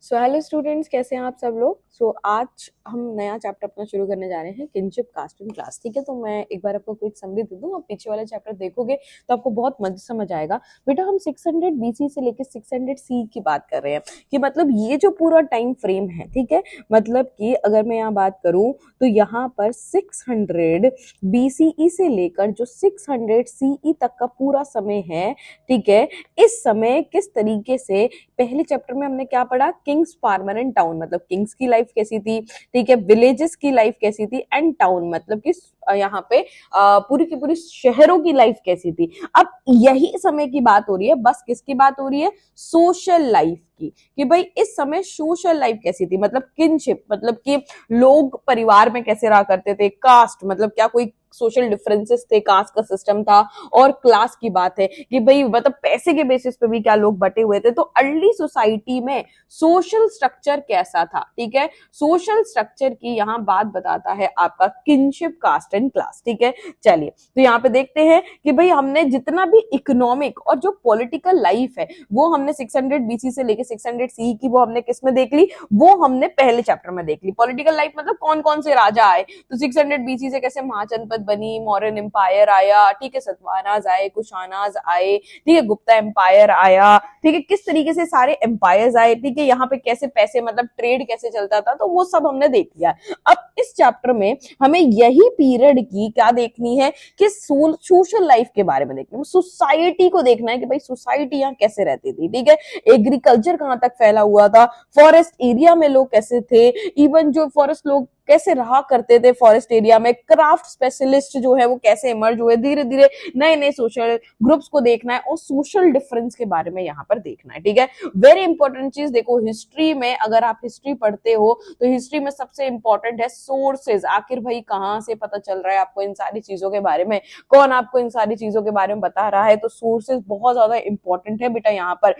So hello students, कैसे हैं आप सब लोग। आज हम नया चैप्टर अपना शुरू करने जा रहे हैं, किनशिप कास्ट एंड क्लास। ठीक है, तो मैं एक बार आपको क्विक समरी दे दूं। आप पीछे वाला चैप्टर देखोगे तो आपको बहुत मजा समझ आएगा। बेटा, हम 600 बीसी से लेकर 600 सी की बात कर रहे हैं कि मतलब ये जो पूरा टाइम फ्रेम है, ठीक है, मतलब कि अगर मैं यहाँ बात करूं तो यहाँ पर 600 बीसीई से लेकर जो 600 सीई तक का पूरा समय है, ठीक है। इस समय किस तरीके से, पहले चैप्टर में हमने क्या पढ़ा, किंग्स फार्मर एंड टाउन, मतलब किंग्स की लाइफ कैसी थी, ठीक है, विलेजेस की लाइफ कैसी थी, एंड टाउन मतलब कि यहाँ पे पूरी की पूरी शहरों की लाइफ कैसी थी। अब यही समय की बात हो रही है, बस किसकी बात हो रही है, सोशल लाइफ की, कि भाई इस समय सोशल लाइफ कैसी थी, मतलब किनशिप मतलब कि लोग परिवार में कैसे रहा करते थे, कास्ट मतलब क्या कोई सोशल डिफरेंसेस थे, कास्ट का सिस्टम था, और क्लास की बात है कि भाई मतलब पैसे के बेसिस पे भी क्या लोग बटे हुए थे। तो अर्ली सोसाइटी में सोशल स्ट्रक्चर कैसा था, ठीक है। सोशल स्ट्रक्चर की यहाँ बात बताता है आपका किनशिप कास्ट एंड क्लास, ठीक है। चलिए, तो यहाँ पे देखते हैं कि भाई हमने जितना भी इकोनॉमिक और जो पॉलिटिकल लाइफ है वो हमने 600 बीसी से लेके 600 सी की, वो हमने किस में देख ली, वो हमने पहले चैप्टर में देख ली। पॉलिटिकल लाइफ मतलब कौन कौन से राजा आए, तो 600 बीसी से कैसे महाजनपद बनी, मौर्यन एम्पायर आया, ठीक है, सतवाहनास आए, कुशानास आए, ठीक है, गुप्ता एम्पायर आया, ठीक है, किस तरीके से सारे एम्पायर्स आए, ठीक है, यहाँ पे कैसे पैसे मतलब ट्रेड कैसे चलता था, तो वो सब हमने देख लिया। अब इस चैप्टर में हमें यही पीरियड की क्या देखनी है कि सोशल लाइफ के बारे में देखना है, सोसाइटी को देखना है कि भाई सोसाइटी यहाँ कैसे रहती थी, ठीक है, एग्रीकल्चर कहां तक फैला हुआ था, फॉरेस्ट एरिया में लोग कैसे थे, इवन जो फॉरेस्ट लोग कैसे रहा करते थे फॉरेस्ट एरिया में, क्राफ्ट स्पेशलिस्ट जो है वो कैसे इमर्ज हुए, धीरे धीरे नए नए सोशल ग्रुप्स को देखना है, और सोशल डिफरेंस के बारे में यहाँ पर देखना है, ठीक है। वेरी इंपॉर्टेंट चीज देखो, हिस्ट्री में अगर आप हिस्ट्री पढ़ते हो तो हिस्ट्री में सबसे इंपॉर्टेंट है सोर्सेज। आखिर भाई कहाँ से पता चल रहा है आपको इन सारी चीजों के बारे में, कौन आपको इन सारी चीजों के बारे में बता रहा है, तो सोर्सेज बहुत ज्यादा इंपॉर्टेंट है बेटा यहाँ पर।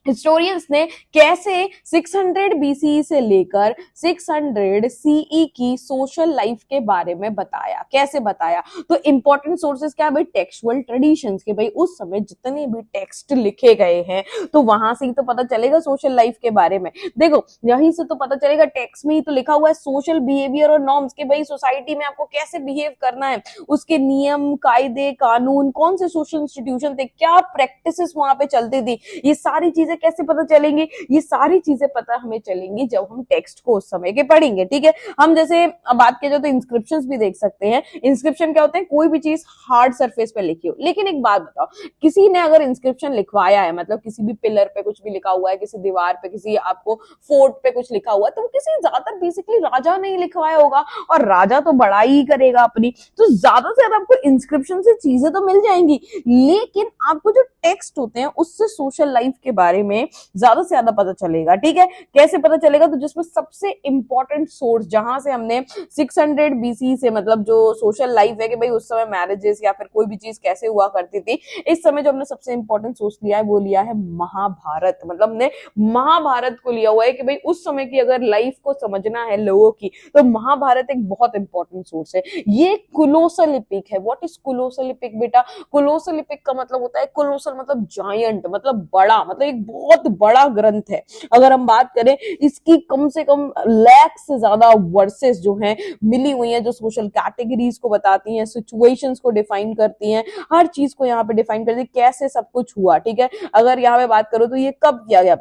हिस्टोरियंस ने कैसे 600 बीसी से लेकर 600 सीई की सोशल लाइफ के बारे में बताया, कैसे बताया, तो इंपॉर्टेंट सोर्सेस क्या है भाई, टेक्सुअल ट्रेडिशंस के, भाई उस समय जितने भी टेक्स्ट लिखे गए हैं तो वहां से ही तो पता चलेगा सोशल लाइफ के बारे में। देखो यहीं से तो पता चलेगा, टेक्स्ट में ही तो लिखा हुआ है सोशल बिहेवियर और नॉर्म्स के, भाई सोसाइटी में आपको कैसे बिहेव करना है, उसके नियम कायदे कानून, कौन से सोशल इंस्टीट्यूशन थे, क्या प्रैक्टिसेस वहां पे चलती थी, ये सारी चीजें कैसे पता चलेंगी, ये सारी चीजें पता हमें चलेंगी जब हम टेक्स्ट को उस समय के पढ़ेंगे, ठीक है। हम जैसे बात किया जाए तो इंस्क्रिप्शंस भी देख सकते हैं। इंस्क्रिप्शन क्या होते हैं, कोई भी चीज हार्ड सरफेस पे लिखी हो। लेकिन एक बात बताओ, किसी ने अगर इंस्क्रिप्शन लिखवाया है, मतलब किसी भी पिलर पे कुछ भी लिखा हुआ है, किसी दीवार पे, किसी आपको फोर्ट पे कुछ लिखा हुआ है, तो वो किसी ज्यादातर बेसिकली राजा ने लिखवाया होगा, और राजा तो बड़ाई ही करेगा अपनी, तो ज्यादा से ज्यादा आपको इंस्क्रिप्शन से चीजें तो मिल जाएंगी, लेकिन आपको जो टेक्स्ट होते हैं उससे सोशल लाइफ के बारे में ज्यादा से ज्यादा पता चलेगा, ठीक है। कैसे पता चलेगा, तो जिसमें सबसे इंपॉर्टेंट सोर्स जहां से हमने 600 बीसी से मतलब जो सोशल लाइफ है कि भाई उस समय मैरिजेस या फिर कोई भी चीज कैसे हुआ करती थी, इस समय जो हमने सबसे इंपॉर्टेंट सोर्स लिया है वो लिया है महाभारत। मतलब हमने महाभारत को लिया हुआ है कि भाई उस समय की अगर लाइफ को समझना है लोगों की, तो महाभारत एक बहुत इंपॉर्टेंट सोर्स है। ये कोलोसल एपिक है। व्हाट इज कोलोसल एपिक बेटा, कोलोसल एपिक का मतलब होता है, कोलोसल मतलब जायंट, मतलब बड़ा, मतलब एक बहुत बड़ा ग्रंथ है। अगर हम बात करें, इसकी कम से कम लाख से ज्यादा वर्सेस जो हैं मिली हुई हैं, जो सोशल कैटेगरीज को बताती हैं, सिचुएशंस को डिफाइन करती हैं, हर चीज को यहाँ पे डिफाइन करती है कैसे सब कुछ हुआ, ठीक है। अगर यहाँ पे बात करो तो ये कब किया गया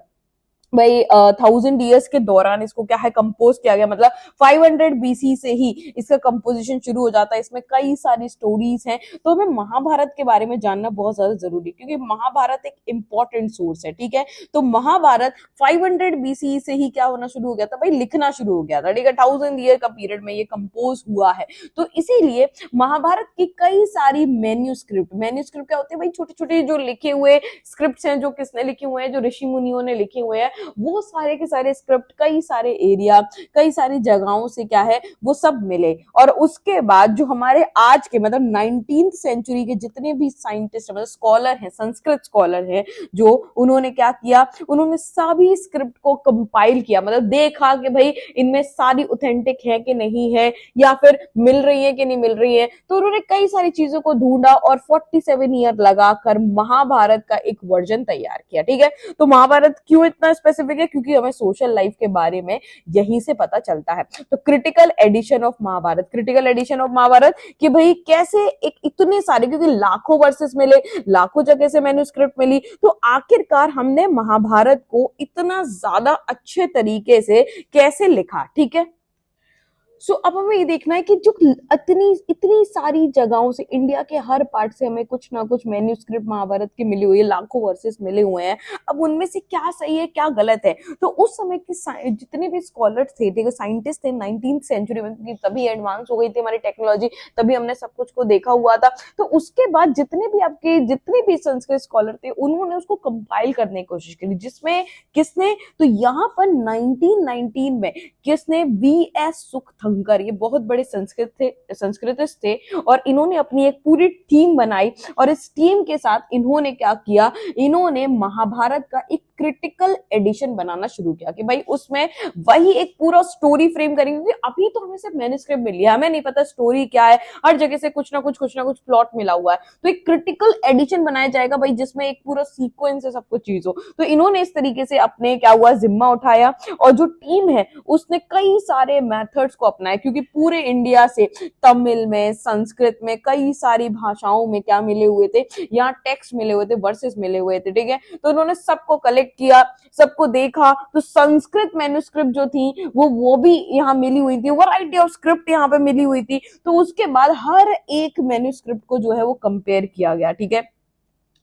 भाई, 1000 ईयर्स के दौरान इसको क्या है कंपोज किया गया, मतलब 500 बीसी से ही इसका कंपोजिशन शुरू हो जाता है। इसमें कई सारी स्टोरीज हैं, तो हमें महाभारत के बारे में जानना बहुत ज्यादा जरूरी है, क्योंकि महाभारत एक इंपॉर्टेंट सोर्स है, ठीक है। तो महाभारत 500 बीसी से ही क्या होना शुरू हो गया था भाई, लिखना शुरू हो गया था, ठीक है। 1000 ईयर का पीरियड में ये कंपोज हुआ है, तो इसीलिए महाभारत की कई सारी मैन्यूस्क्रिप्ट, मैन्यूस्क्रिप्ट क्या होती है भाई, छोटे छोटे जो लिखे हुए स्क्रिप्ट हैं, जो किसने लिखे हुए हैं, जो ऋषि मुनियों ने लिखे हुए हैं, वो सारे के सारे स्क्रिप्ट कई सारे एरिया, कई सारी जगहों से क्या है वो सब मिले। और उसके बाद जो हमारे आज के मतलब 19th सेंचुरी के जितने भी साइंटिस्ट मतलब स्कॉलर हैं, संस्कृत स्कॉलर हैं, जो उन्होंने क्या किया, उन्होंने सभी स्क्रिप्ट को कंपाइल किया, मतलब देखा कि भाई इनमें सारी ऑथेंटिक है कि नहीं है, या फिर मिल रही है कि नहीं मिल रही है। तो उन्होंने कई सारी चीजों को ढूंढा और 47 ईयर लगाकर महाभारत का एक वर्जन तैयार किया, ठीक है। तो महाभारत क्यों इतना स्पेसिफिक है क्योंकि हमें सोशल लाइफ के बारे में यहीं से पता चलता है। तो critical edition of Mahabharata, critical edition of Mahabharata कि भाई कैसे एक इतने सारे, क्योंकि लाखों वर्सेस मिले, लाखों जगह से मैन्युस्क्रिप्ट मिली, तो आखिरकार हमने महाभारत को इतना ज्यादा अच्छे तरीके से कैसे लिखा। ठीक है, सो अब हमें ये देखना है कि जो इतनी इतनी सारी जगहों से, इंडिया के हर पार्ट से हमें कुछ ना कुछ मैन्युस्क्रिप्ट महाभारत की मिली हुई है, लाखों वर्सेस मिले हुए हैं। अब उनमें से क्या सही है क्या गलत है, तो उस समय के जितने भी स्कॉलर्स थे, देखो साइंटिस्ट थे 19th सेंचुरी में, क्योंकि तभी एडवांस हो गई थी हमारी टेक्नोलॉजी, तभी हमने सब कुछ को देखा हुआ था। तो उसके बाद जितने भी संस्कृत स्कॉलर थे उन्होंने उसको कंपाइल करने की कोशिश करी, जिसमें किसने, तो यहाँ पर 1919 में किसने, वी.एस. सुखथंकर, ये बहुत बड़े संस्कृतिस्ट थे और इन्होंने अपनी एक पूरी टीम बनाई और इस टीम के साथ इन्होंने क्या किया, इन्होंने महाभारत का एक क्रिटिकल एडिशन बनाना शुरू किया कि भाई उसमें वही एक पूरा स्टोरी फ्रेम करेंगे, क्योंकि अभी तो हमें सिर्फ मैन्युस्क्रिप्ट मिली है, हमें नहीं पता स्टोरी क्या है, हर जगह से कुछ ना कुछ प्लॉट मिला हुआ है। तो एक क्रिटिकल एडिशन बनाया जाएगा भाई, जिसमें एक पूरा सीक्वेंस है, सब कुछ चीज हो। तो इन्होंने इस तरीके से अपने क्या हुआ जिम्मा उठाया और जो टीम है उसने कई सारे मेथड्स को अपनाया, क्योंकि पूरे इंडिया से तमिल में, संस्कृत में, कई सारी भाषाओं में क्या मिले हुए थे, यहाँ टेक्स्ट मिले हुए थे, वर्सेस मिले हुए थे। ठीक है, तो उन्होंने सबको कलेक्ट किया, सबको देखा, तो संस्कृत मैन्युस्क्रिप्ट जो थी वो भी यहाँ मिली हुई थी, वैरायटी ऑफ स्क्रिप्ट यहाँ पे मिली हुई थी। तो उसके बाद हर एक मैन्युस्क्रिप्ट को जो है वो कंपेयर किया गया। ठीक है,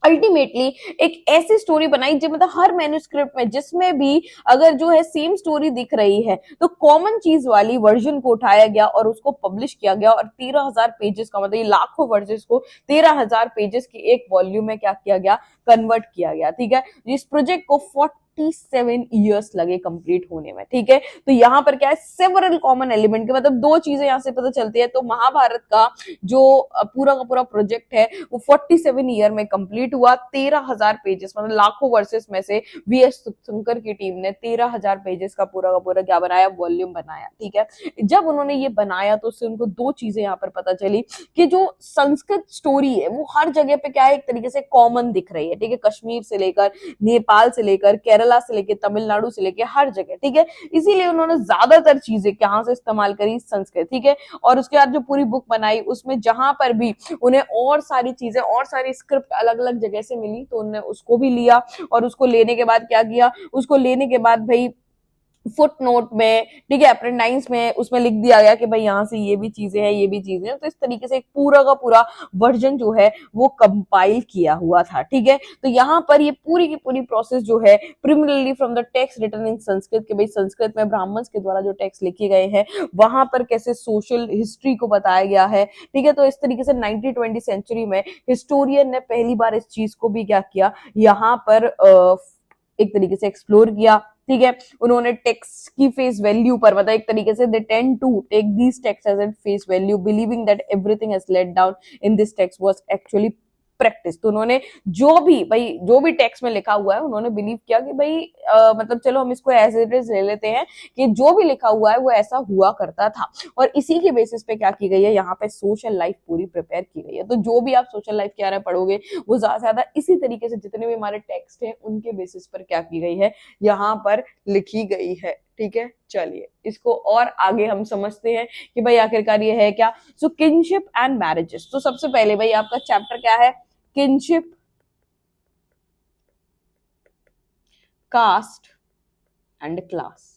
अल्टीमेटली एक ऐसी स्टोरी बनाई जो मतलब हर मैन्युस्क्रिप्ट में जिसमें भी अगर जो है सेम स्टोरी दिख रही है तो कॉमन चीज वाली वर्जन को उठाया गया और उसको पब्लिश किया गया और 13,000 पेजेस का, मतलब ये लाखों वर्सेस को 13,000 पेजेस की एक वॉल्यूम में क्या किया गया, कन्वर्ट किया गया। ठीक है, इस प्रोजेक्ट को 47 ईयर्स लगे कंप्लीट होने में। ठीक है, तो यहाँ पर क्या है, सेवरल कॉमन एलिमेंट के, मतलब दो चीजें यहाँ से पता चलती है। तो महाभारत का जो पूरा का पूरा प्रोजेक्ट है वो 47 ईयर में कंप्लीट हुआ। 13,000 पेजेस, मतलब लाखों वर्सेस में से वी.एस. सुखशंकर की टीम ने 13,000 पेजेस का पूरा क्या बनाया, वॉल्यूम बनाया। ठीक है, जब उन्होंने ये बनाया तो उससे उनको दो चीजें यहाँ पर पता चली कि जो संस्कृत स्टोरी है वो हर जगह पे क्या है, एक तरीके से कॉमन दिख रही है। ठीक है, कश्मीर से लेकर, नेपाल से लेकर, केरला से लेकर, तमिलनाडु से लेकर हर जगह। ठीक है, इसीलिए उन्होंने ज्यादातर चीजें कहां से इस्तेमाल करी, संस्कृत। ठीक है, और उसके बाद जो पूरी बुक बनाई उसमें जहां पर भी उन्हें और सारी चीजें, और सारी स्क्रिप्ट अलग अलग जगह से मिली तो उन्होंने उसको भी लिया और उसको लेने के बाद क्या किया, उसको लेने के बाद भाई फुट नोट में, ठीक है, अप्रेंडाइज में उसमें लिख दिया गया कि भाई यहाँ से ये भी चीजें हैं, ये भी चीजें हैं। तो इस तरीके से एक पूरा का पूरा वर्जन जो है वो कंपाइल किया हुआ था। ठीक है, तो यहाँ पर ये पूरी की पूरी प्रोसेस जो है, preliminarily from the text written in Sanskrit, के भाई संस्कृत में ब्राह्मण्स के द्वारा जो टेक्स्ट लिखे गए हैं वहां पर कैसे सोशल हिस्ट्री को बताया गया है। ठीक है, तो इस तरीके से 1920 सेंचुरी में हिस्टोरियन ने पहली बार इस चीज को भी क्या किया, यहाँ पर एक तरीके से एक्सप्लोर किया। ठीक है, उन्होंने टेक्स्ट की फेस वैल्यू पर, मतलब एक तरीके से they tend to take these text as at face value, believing that everything has let down in this text was actually practice. तो उन्होंने जो भी टेक्स्ट में लिखा हुआ है उन्होंने बिलीव किया कि भाई मतलब चलो हम इसको एज इट इज ले लेते हैं कि जो भी लिखा हुआ है वो ऐसा हुआ करता था। और इसी के बेसिस पे क्या की गई है, यहाँ पे सोशल लाइफ पूरी प्रिपेयर की गई है। तो जो भी आप सोशल लाइफ के बारे में पढ़ोगे वो ज्यादा से ज्यादा इसी तरीके से जितने भी हमारे टेक्स्ट हैं उनके बेसिस पर क्या की गई है, यहाँ पर लिखी गई है। ठीक है, चलिए इसको और आगे हम समझते हैं कि भाई आखिरकार ये है क्या। सो किनशिप एंड मैरिजेस, तो सबसे पहले भाई आपका चैप्टर क्या है, किनशिप, कास्ट एंड क्लास।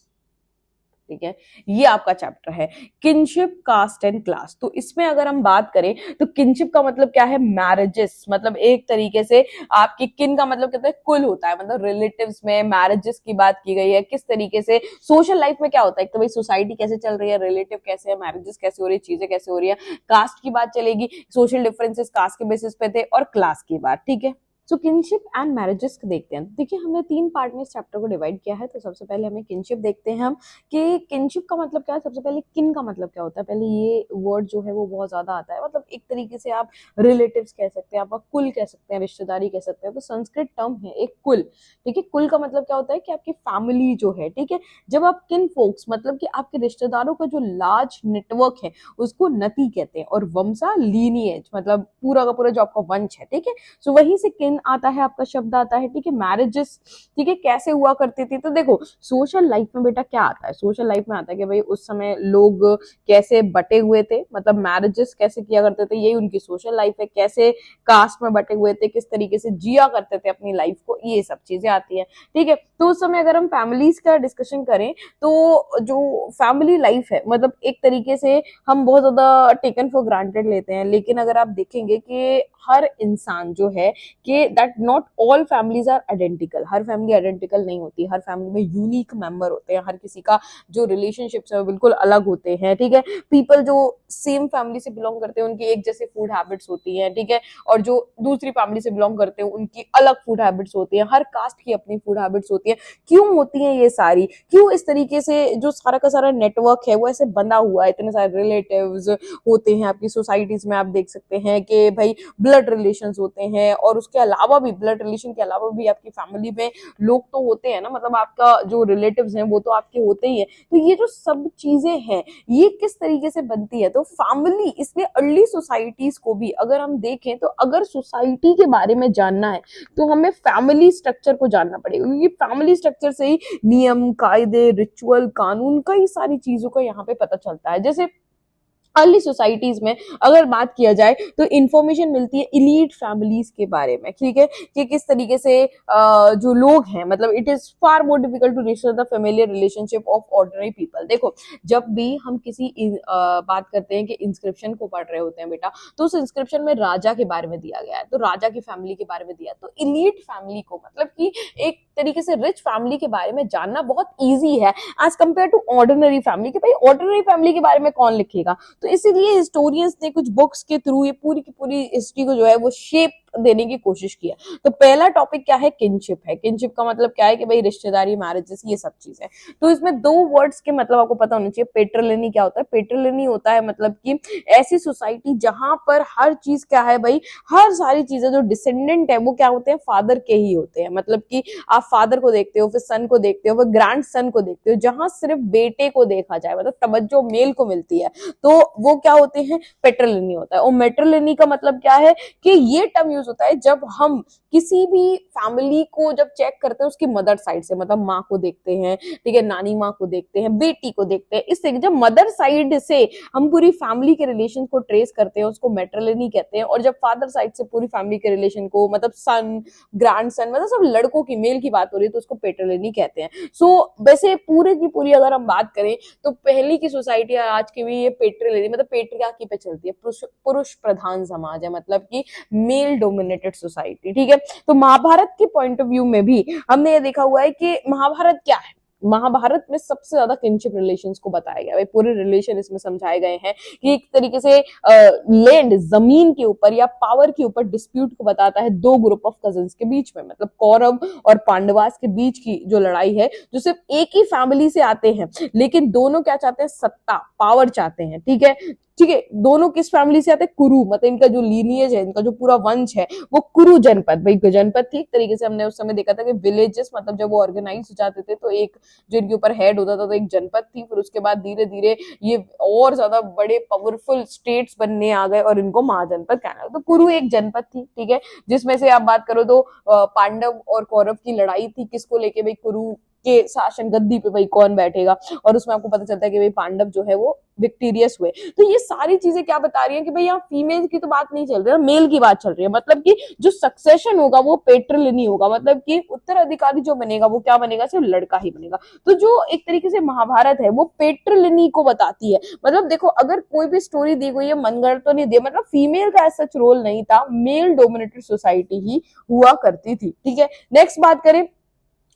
ठीक है, ये आपका चैप्टर है किनशिप, कास्ट एंड क्लास। तो इसमें अगर हम बात करें तो किनशिप का मतलब क्या है, मैरिजेस, मतलब एक तरीके से आपकी किन का मतलब कहते हैं कुल होता है, मतलब रिलेटिव्स में मैरिजेस की बात की गई है। किस तरीके से सोशल लाइफ में क्या होता है, तो भाई सोसाइटी कैसे चल रही है, रिलेटिव कैसे है, मैरिजेस कैसे हो रही है, चीजें कैसे हो रही है। कास्ट की बात चलेगी, सोशल डिफरेंसेस कास्ट के बेसिस पे थे, और क्लास की बात। ठीक है, सो किनशिप एंड मैरिजेस देखते हैं। देखिए हमने 3 पार्ट में इस चैप्टर को डिवाइड किया है। तो सबसे पहले हमें किनशिप देखते हैं हम कि किनशिप का मतलब क्या है। सबसे पहले किन का मतलब क्या होता है, पहले ये वर्ड जो है वो बहुत ज्यादा आता है, मतलब एक तरीके से आप रिलेटिव्स कह सकते हैं, आपका कुल कह सकते हैं, रिश्तेदारी कह सकते हैं। तो संस्कृत टर्म है एक कुल। ठीक है, कुल का मतलब क्या होता है कि आपकी फैमिली जो है, ठीक है, जब आप किन फोक्स मतलब कि आपके रिश्तेदारों का जो लार्ज नेटवर्क है उसको नति कहते हैं, और वंशा लीनिएज, मतलब पूरा का पूरा जो आपका वंश है। ठीक है, सो वहीं से किन देन आता है, आपका शब्द आता है, ठीक है, मैरिजेस, ठीक है, कैसे हुआ करती थी। तो देखो सोशल लाइफ में बेटा क्या आता है, सोशल लाइफ में आता है कि भाई उस समय लोग कैसे बटे हुए थे, मतलब मैरिजेस कैसे किया करते थे, यही उनकी सोशल लाइफ है, कैसे कास्ट में बटे हुए थे, किस तरीके से जिया करते थे अपनी लाइफ को, ये सब चीजें आती है, ठीक है। तो उस समय अगर हम फैमिलीज का डिस्कशन करें तो जो फैमिली लाइफ है, मतलब एक तरीके से हम बहुत ज्यादा टेकन फॉर ग्रांटेड लेते हैं, लेकिन अगर आप देखेंगे कि हर इंसान जो है कि that not all families are identical, हर फैमिली आइडेंटिकल नहीं होती, हर फैमिली में यूनिक मेंबर होते हैं, हर किसी का जो रिलेशनशिप्स है वो बिल्कुल अलग होते हैं, ठीक है। पीपल जो सेम फैमिली से बिलोंग करते हैं उनकी एक जैसे फूड हैबिट्स होती हैं, ठीक है, और जो दूसरी फैमिली से बिलोंग करते हैं उनकी अलग फूड हैबिट्स होती हैं, हर कास्ट की अपनी फूड हैबिट्स होती है। क्यों होती हैं ये सारी, क्यों इस तरीके से जो सारा का सारा नेटवर्क है वो ऐसे बंधा हुआ है, इतने सारे रिलेटिव्स होते हैं आपकी सोसाइटीज में, आप देख सकते हैं कि भाई ब्लड रिलेशंस होते हैं, और उसके अलावा भी ब्लड रिलेशन के अलावा भी आपकी फैमिली में लोग तो होते हैं ना, मतलब आपका जो रिलेटिव्स हैं वो तो आपके होते ही है। तो ये जो सब चीजें हैं ये किस तरीके से बनती है, तो फैमिली, इसलिए अर्ली सोसाइटीज को भी अगर हम देखें तो अगर सोसाइटी के बारे में जानना है तो हमें फैमिली स्ट्रक्चर को जानना पड़ेगा, क्योंकि फैमिली स्ट्रक्चर से ही नियम, कायदे, रिचुअल, कानून, कई सारी चीजों का यहाँ पे पता चलता है। जैसे अर्ली सोसाइटीज में अगर बात किया जाए तो इंफॉर्मेशन मिलती है इलीट फैमिलीज के बारे में, ठीक है, कि किस तरीके से जो लोग हैं, मतलब it is far more difficult to research the familiar relationship of ordinary people. देखो जब भी हम किसी बात करते हैं कि इंस्क्रिप्शन को पढ़ रहे होते हैं बेटा, तो उस इंस्क्रिप्शन में राजा के बारे में दिया गया है, तो राजा की फैमिली के बारे में दिया, तो इलीट फैमिली को, मतलब कि एक तरीके से रिच फैमिली के बारे में जानना बहुत ईजी है as compare to ordinary family, कि भाई ऑर्डिनरी फैमिली के बारे में कौन लिखेगा। तो इसीलिए हिस्टोरियंस ने कुछ बुक्स के थ्रू ये पूरी की पूरी हिस्ट्री को जो है वो शेप देने की कोशिश किया। तो पहला टॉपिक क्या है, किनशिप है। किनशिप का मतलब क्या है कि भाई रिश्तेदारी, मैरिजेस, ये सब चीजें। तो इसमें दो वर्ड्स के मतलब आपको पता होना चाहिए। पेट्रिलिनी क्या होता है, पेट्रिलिनी होता है मतलब कि ऐसी सोसाइटी जहां पर हर चीज क्या है भाई, हर सारी चीजें जो डिसेंडेंट है वो क्या होते हैं, फादर के ही होते हैं। मतलब कि आप फादर को देखते हो, फिर सन को देखते हो, फिर ग्रैंड सन को देखते हो, जहां सिर्फ बेटे को देखा जाए, मतलब तवज्जो मेल को मिलती है, तो वो क्या होते हैं, पेट्रिलिनी होता है। और मेट्रिलिनी का मतलब क्या है कि ये टर्म यूज होता है जब हम किसी भी फैमिली को जब चेक करते हैं उसकी मदर साइड से, मतलब माँ को देखते हैं, ठीक है, नानी माँ को देखते हैं, बेटी को देखते हैं, इससे जब मदर साइड से हम पूरी फैमिली के रिलेशन को ट्रेस करते हैं उसको मेट्रिलिनी कहते हैं। और जब फादर साइड से पूरी फैमिली के रिलेशन को, मतलब सन, ग्रैंड सन, मतलब सब लड़कों की, मेल की बात हो रही है, तो उसको पेट्रिलिनी कहते हैं। सो वैसे पूरे की पूरी अगर हम बात करें तो पहले की सोसाइटी और आज की भी ये पेट्रिलिनी, मतलब पेट्रियार्की पे चलती है, पुरुष प्रधान समाज है, मतलब कि मेल डोमिनेटेड सोसाइटी, ठीक है। तो महाभारत के पॉइंट ऑफ व्यू में भी हमने ये देखा हुआ है कि महाभारत क्या है, महाभारत में सबसे ज्यादा किनशिप रिलेशंस को बताया गया है, पूरे रिलेशन इसमें समझाए गए हैं कि एक तरीके से लैंड, जमीन के ऊपर या पावर के ऊपर डिस्प्यूट को बताता है दो ग्रुप ऑफ कजिन्स के बीच में, मतलब कौरव और पांडवास के बीच की जो लड़ाई है, जो सिर्फ एक ही फैमिली से आते हैं लेकिन दोनों क्या चाहते हैं, सत्ता, पावर चाहते हैं, ठीक है। ठीक है, दोनों किस फैमिली से आते हैं, कुरु, मतलब इनका जो लीनियज है, इनका जो पूरा वंश है वो कुरु जनपद, भाई जनपद थी एक तरीके से। हमने उस समय देखा था कि विलेजेस, मतलब जब वो ऑर्गेनाइज हो जाते थे तो एक जो इनके ऊपर हेड होता था तो एक जनपद थी, फिर उसके बाद धीरे धीरे ये और ज्यादा बड़े पावरफुल स्टेट्स बनने आ गए और इनको महाजनपद कहना है। तो कुरु एक जनपद थी, ठीक है, जिसमें से आप बात करो तो पांडव और कौरव की लड़ाई थी, किसको लेके, भाई कुरु के शासन गद्दी पे भाई कौन बैठेगा, और उसमें आपको पता चलता है कि भाई पांडव जो है वो विक्टोरियस हुए। तो ये सारी चीजें क्या बता रही है कि भाई यहाँ फीमेल की तो बात नहीं चल रही है, मेल की बात चल रही है, मतलब कि जो सक्सेशन होगा वो पेट्रिलिनी होगा, मतलब कि उत्तराधिकारी जो बनेगा वो क्या बनेगा, सिर्फ लड़का ही बनेगा। तो जो एक तरीके से महाभारत है वो पेट्रिलिनी को बताती है। मतलब देखो अगर कोई भी स्टोरी दी गई है, मनगढ़ंत तो नहीं दी, मतलब फीमेल का ऐसा रोल नहीं था, मेल डोमिनेटेड सोसाइटी ही हुआ करती थी, ठीक है। नेक्स्ट बात करें,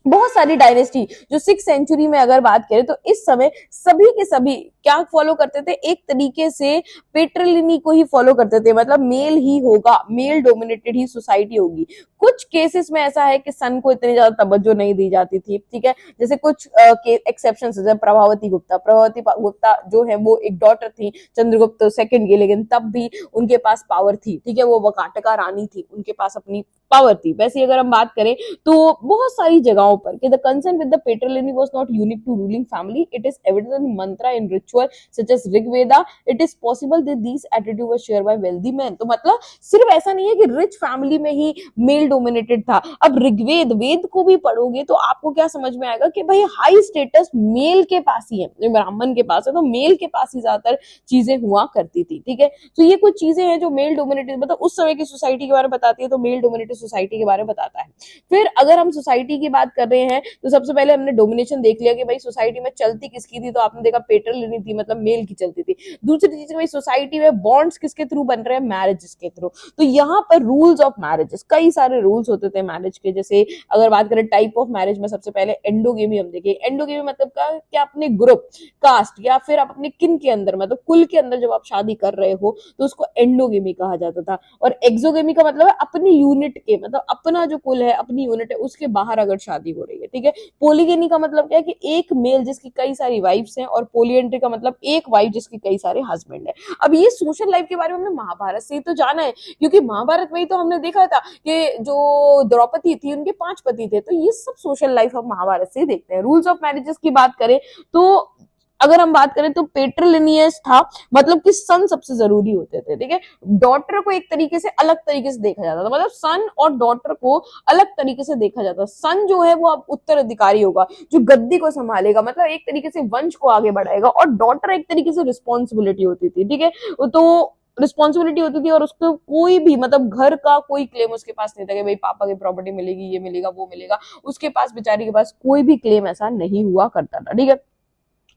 बहुत सारी डायनेस्टी जो 6th सेंचुरी में अगर बात करें तो इस समय सभी के सभी क्या फॉलो करते थे, एक तरीके से पेट्रिलिनी को ही फॉलो करते थे, मतलब मेल ही होगा, मेल डोमिनेटेड ही सोसाइटी होगी। कुछ केसेस में ऐसा है कि सन को इतनी ज्यादा तवज्जो नहीं दी जाती थी, ठीक है, जैसे कुछ एक्सेप्शंस है, जैसे प्रभावती गुप्ता जो है वो एक डॉटर थी चंद्रगुप्त सेकंड की, लेकिन तब भी उनके पास पावर थी, ठीक है, वो वकाटका रानी थी, उनके पास अपनी पावर थी। वैसे अगर हम बात करें तो बहुत सारी जगहों पर कि the concern with the patriliny was not unique to ruling family, it is evident in mantra in ritual such as Rigveda, it is possible that this attitude was share by wealthy man. तो मतलब सिर्फ ऐसा नहीं है कि rich family में ही male dominated था। अब ऋग्वेद वेद को भी पढ़ोगे तो आपको क्या समझ में आएगा कि भाई हाई स्टेटस मेल के पास ही है, ब्राह्मण के पास है, तो मेल के पास ही ज्यादातर चीजें हुआ करती थी। ठीक है, तो ये कुछ चीजें हैं जो मेल डोमिनेटेड मतलब उस समय की सोसाइटी के बारे में बताती है, तो मेल डोमिनेटेड सोसाइटी के बारे में बताता है। फिर अगर हम सोसाइटी की बात कर रहे हैं तो सबसे पहले हमने डोमिनेशन देख लिया कि भाई सोसाइटी में चलती किसकी थी, तो आपने देखा पेट्रिलिनी थी, मतलब मेल की चलती थी। दूसरी चीज भाई सोसाइटी में बॉन्ड्स किसके थ्रू बन रहे हैं, मैरिजेस के थ्रू। तो यहाँ पर रूल्स ऑफ मैरिजेस, कई सारे रूल्स होते थे मैरिज के। जैसे अगर बात करें टाइप ऑफ मैरिज में, सबसे पहले एंडोगेमी हम देखें। एंडोगेमी मतलब क्या अपने ग्रुप कास्ट या फिर आप अपने किन के अंदर मतलब कुल के अंदर जब आप शादी कर रहे हो तो उसको एंडोगेमी कहा जाता था। और एक्सोगेमी का मतलब है अपनी यूनिट के, मतलब अपना जो कुल है, अपनी यूनिट है, उसके बाहर अगर शादी हो रही है। ठीक है, पोलीगेमी का मतलब क्या है कि एक मेल जिसकी कई सारी वाइफ्स हैं, और पोलियंड्री का मतलब एक वाइफ जिसकी कई सारे हस्बैंड है। अब ये सोशल लाइफ के बारे में हमने महाभारत से ही तो जाना है, क्योंकि महाभारत में ही तो हमने देखा था कि जो द्रौपदी थी उनके 5 पति थे। तो ये सब सोशल लाइफ हम महाभारत से ही देखते हैं। रूल्स ऑफ मैरिजेस की बात करें तो अगर हम बात करें तो पेट्रिलिनियस था, मतलब कि सन सबसे जरूरी होते थे। ठीक है, डॉटर को एक तरीके से अलग तरीके से देखा जाता था, मतलब सन और डॉटर को अलग तरीके से देखा जाता। सन जो है वो अब उत्तराधिकारी होगा, जो गद्दी को संभालेगा, मतलब एक तरीके से वंश को आगे बढ़ाएगा। और डॉटर एक तरीके से रिस्पॉन्सिबिलिटी होती थी। ठीक है, तो रिस्पॉन्सिबिलिटी होती थी और उसको कोई भी मतलब घर का कोई क्लेम उसके पास नहीं था कि भाई पापा की प्रॉपर्टी मिलेगी, ये मिलेगा, वो मिलेगा। उसके पास बेचारी के पास कोई भी क्लेम ऐसा नहीं हुआ करता था। ठीक है,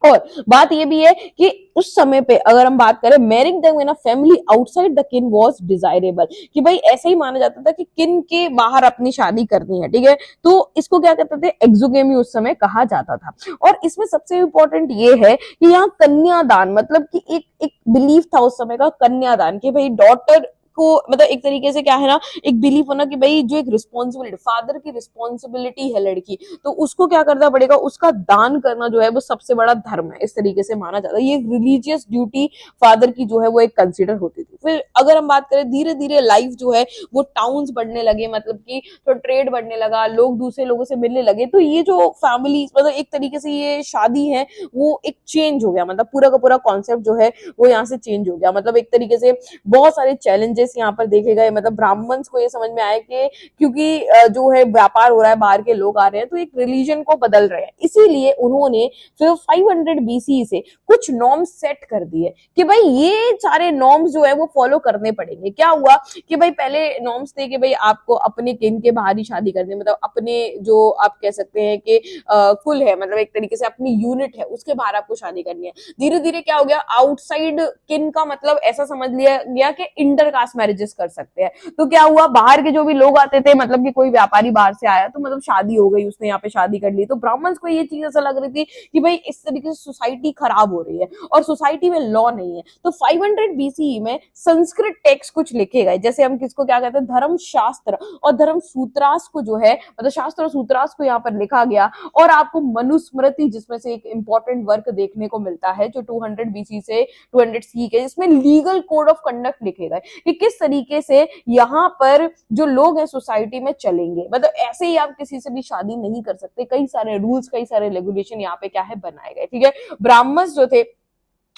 और बात ये भी है कि उस समय पे अगर हम बात करें marrying them in a family outside the किन वाज डिजायरेबल, कि भाई ऐसे ही माना जाता था कि किन के बाहर अपनी शादी करनी है। ठीक है, तो इसको क्या कहते थे, एक्सोगेमी उस समय कहा जाता था। और इसमें सबसे इंपॉर्टेंट ये है कि यहाँ कन्यादान, मतलब कि एक बिलीफ था उस समय का कन्यादान, कि भाई डॉटर को मतलब एक तरीके से क्या है ना, एक बिलीफ होना कि भाई जो एक रिस्पॉन्सिबिलिटी, फादर की रिस्पॉन्सिबिलिटी है लड़की, तो उसको क्या करना पड़ेगा, उसका दान करना जो है वो सबसे बड़ा धर्म है, इस तरीके से माना जाता है। ये रिलीजियस ड्यूटी फादर की जो है वो एक कंसिडर होती थी। फिर अगर हम बात करें धीरे धीरे लाइफ जो है वो टाउन्स बढ़ने लगे, मतलब कि तो ट्रेड बढ़ने लगा, लोग दूसरे लोगों से मिलने लगे, तो ये जो फैमिली मतलब एक तरीके से ये शादी है वो एक चेंज हो गया, मतलब पूरा का पूरा कॉन्सेप्ट जो है वो यहाँ से चेंज हो गया। मतलब एक तरीके से बहुत सारे चैलेंजेस यहाँ पर देखे गए, मतलब ब्राह्मण्स को ये समझ में आया कि क्योंकि जो है व्यापार हो रहा है, बाहर के लोग आ रहे हैं, तो एक रिलीजन को बदल रहे हैं, इसीलिए उन्होंने फिर 500 बीसी से कुछ नॉर्म्स सेट कर दिए कि भाई ये सारे नॉर्म्स जो है वो फॉलो करने पड़ेंगे। क्या हुआ कि भाई पहले नॉर्म्स थे कि भाई आपको अपने किन के बाहर ही शादी करनी है, मतलब अपने जो आप कह सकते हैं कि कुल है, मतलब एक तरीके से अपनी यूनिट है उसके बाहर आपको शादी करनी है। धीरे धीरे क्या हो गया, आउटसाइड किन का मतलब ऐसा समझ लिया गया कि इंटर कास्ट मैरिजेस कर सकते हैं। तो क्या हुआ, बाहर के जो भी लोग आते थे, मतलब कि कोई व्यापारी बाहर से आया तो मतलब शादी हो गई, उसने यहाँ पे शादी कर ली, तो ब्राह्मण्स को ये चीज ऐसा लग रही थी कि भाई इस तरीके से सोसाइटी खराब हो रही है और सोसाइटी में लॉ नहीं है। तो 500 बीसी में संस्कृत टेक्स्ट कुछ लिखे गए, जैसे हम किसको क्या कहते हैं, धर्म शास्त्र और धर्म सूत्रास को जो है मतलब शास्त्र और सूत्रास को यहाँ पर लिखा गया। और आपको मनुस्मृति जिसमें से एक इंपॉर्टेंट वर्क देखने को मिलता है जो 200 बीसी से 200 सी के, जिसमें लीगल कोड ऑफ कंडक्ट लिखे गए कि किस तरीके से यहाँ पर जो लोग हैं सोसाइटी में चलेंगे, मतलब ऐसे ही आप किसी से भी शादी नहीं कर सकते। कई सारे रूल्स, कई सारे रेगुलेशन यहाँ पे क्या है बनाए गए। ठीक है, ब्राह्मण्स जो थे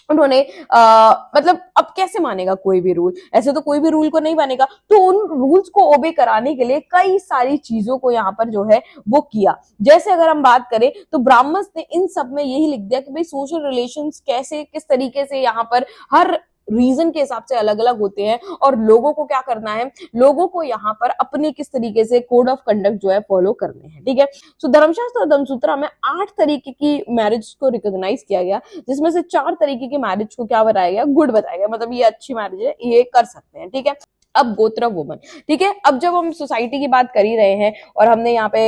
उन्होंने मतलब अब कैसे मानेगा कोई भी रूल, ऐसे तो कोई भी रूल को नहीं मानेगा, तो उन रूल्स को ओबे कराने के लिए कई सारी चीजों को यहाँ पर जो है वो किया। जैसे अगर हम बात करें तो ब्राह्मण्स ने इन सब में यही लिख दिया कि भाई सोशल रिलेशंस कैसे किस तरीके से यहाँ पर हर रीजन के हिसाब से अलग अलग होते हैं, और लोगों को क्या करना है, लोगों को यहाँ पर अपने किस तरीके से कोड ऑफ कंडक्ट जो है फॉलो करने हैं। ठीक है, सो धर्मशास्त्र और धर्मसूत्रा में 8 तरीके की मैरिज को रिकॉग्नाइज किया गया, जिसमें से 4 तरीके की मैरिज को क्या बताया गया, गुड बताया गया, मतलब ये अच्छी मैरिज है, ये कर सकते हैं। ठीक है, अब गोत्र वुमन, ठीक है, अब जब हम सोसाइटी की बात कर ही रहे हैं और हमने यहाँ पे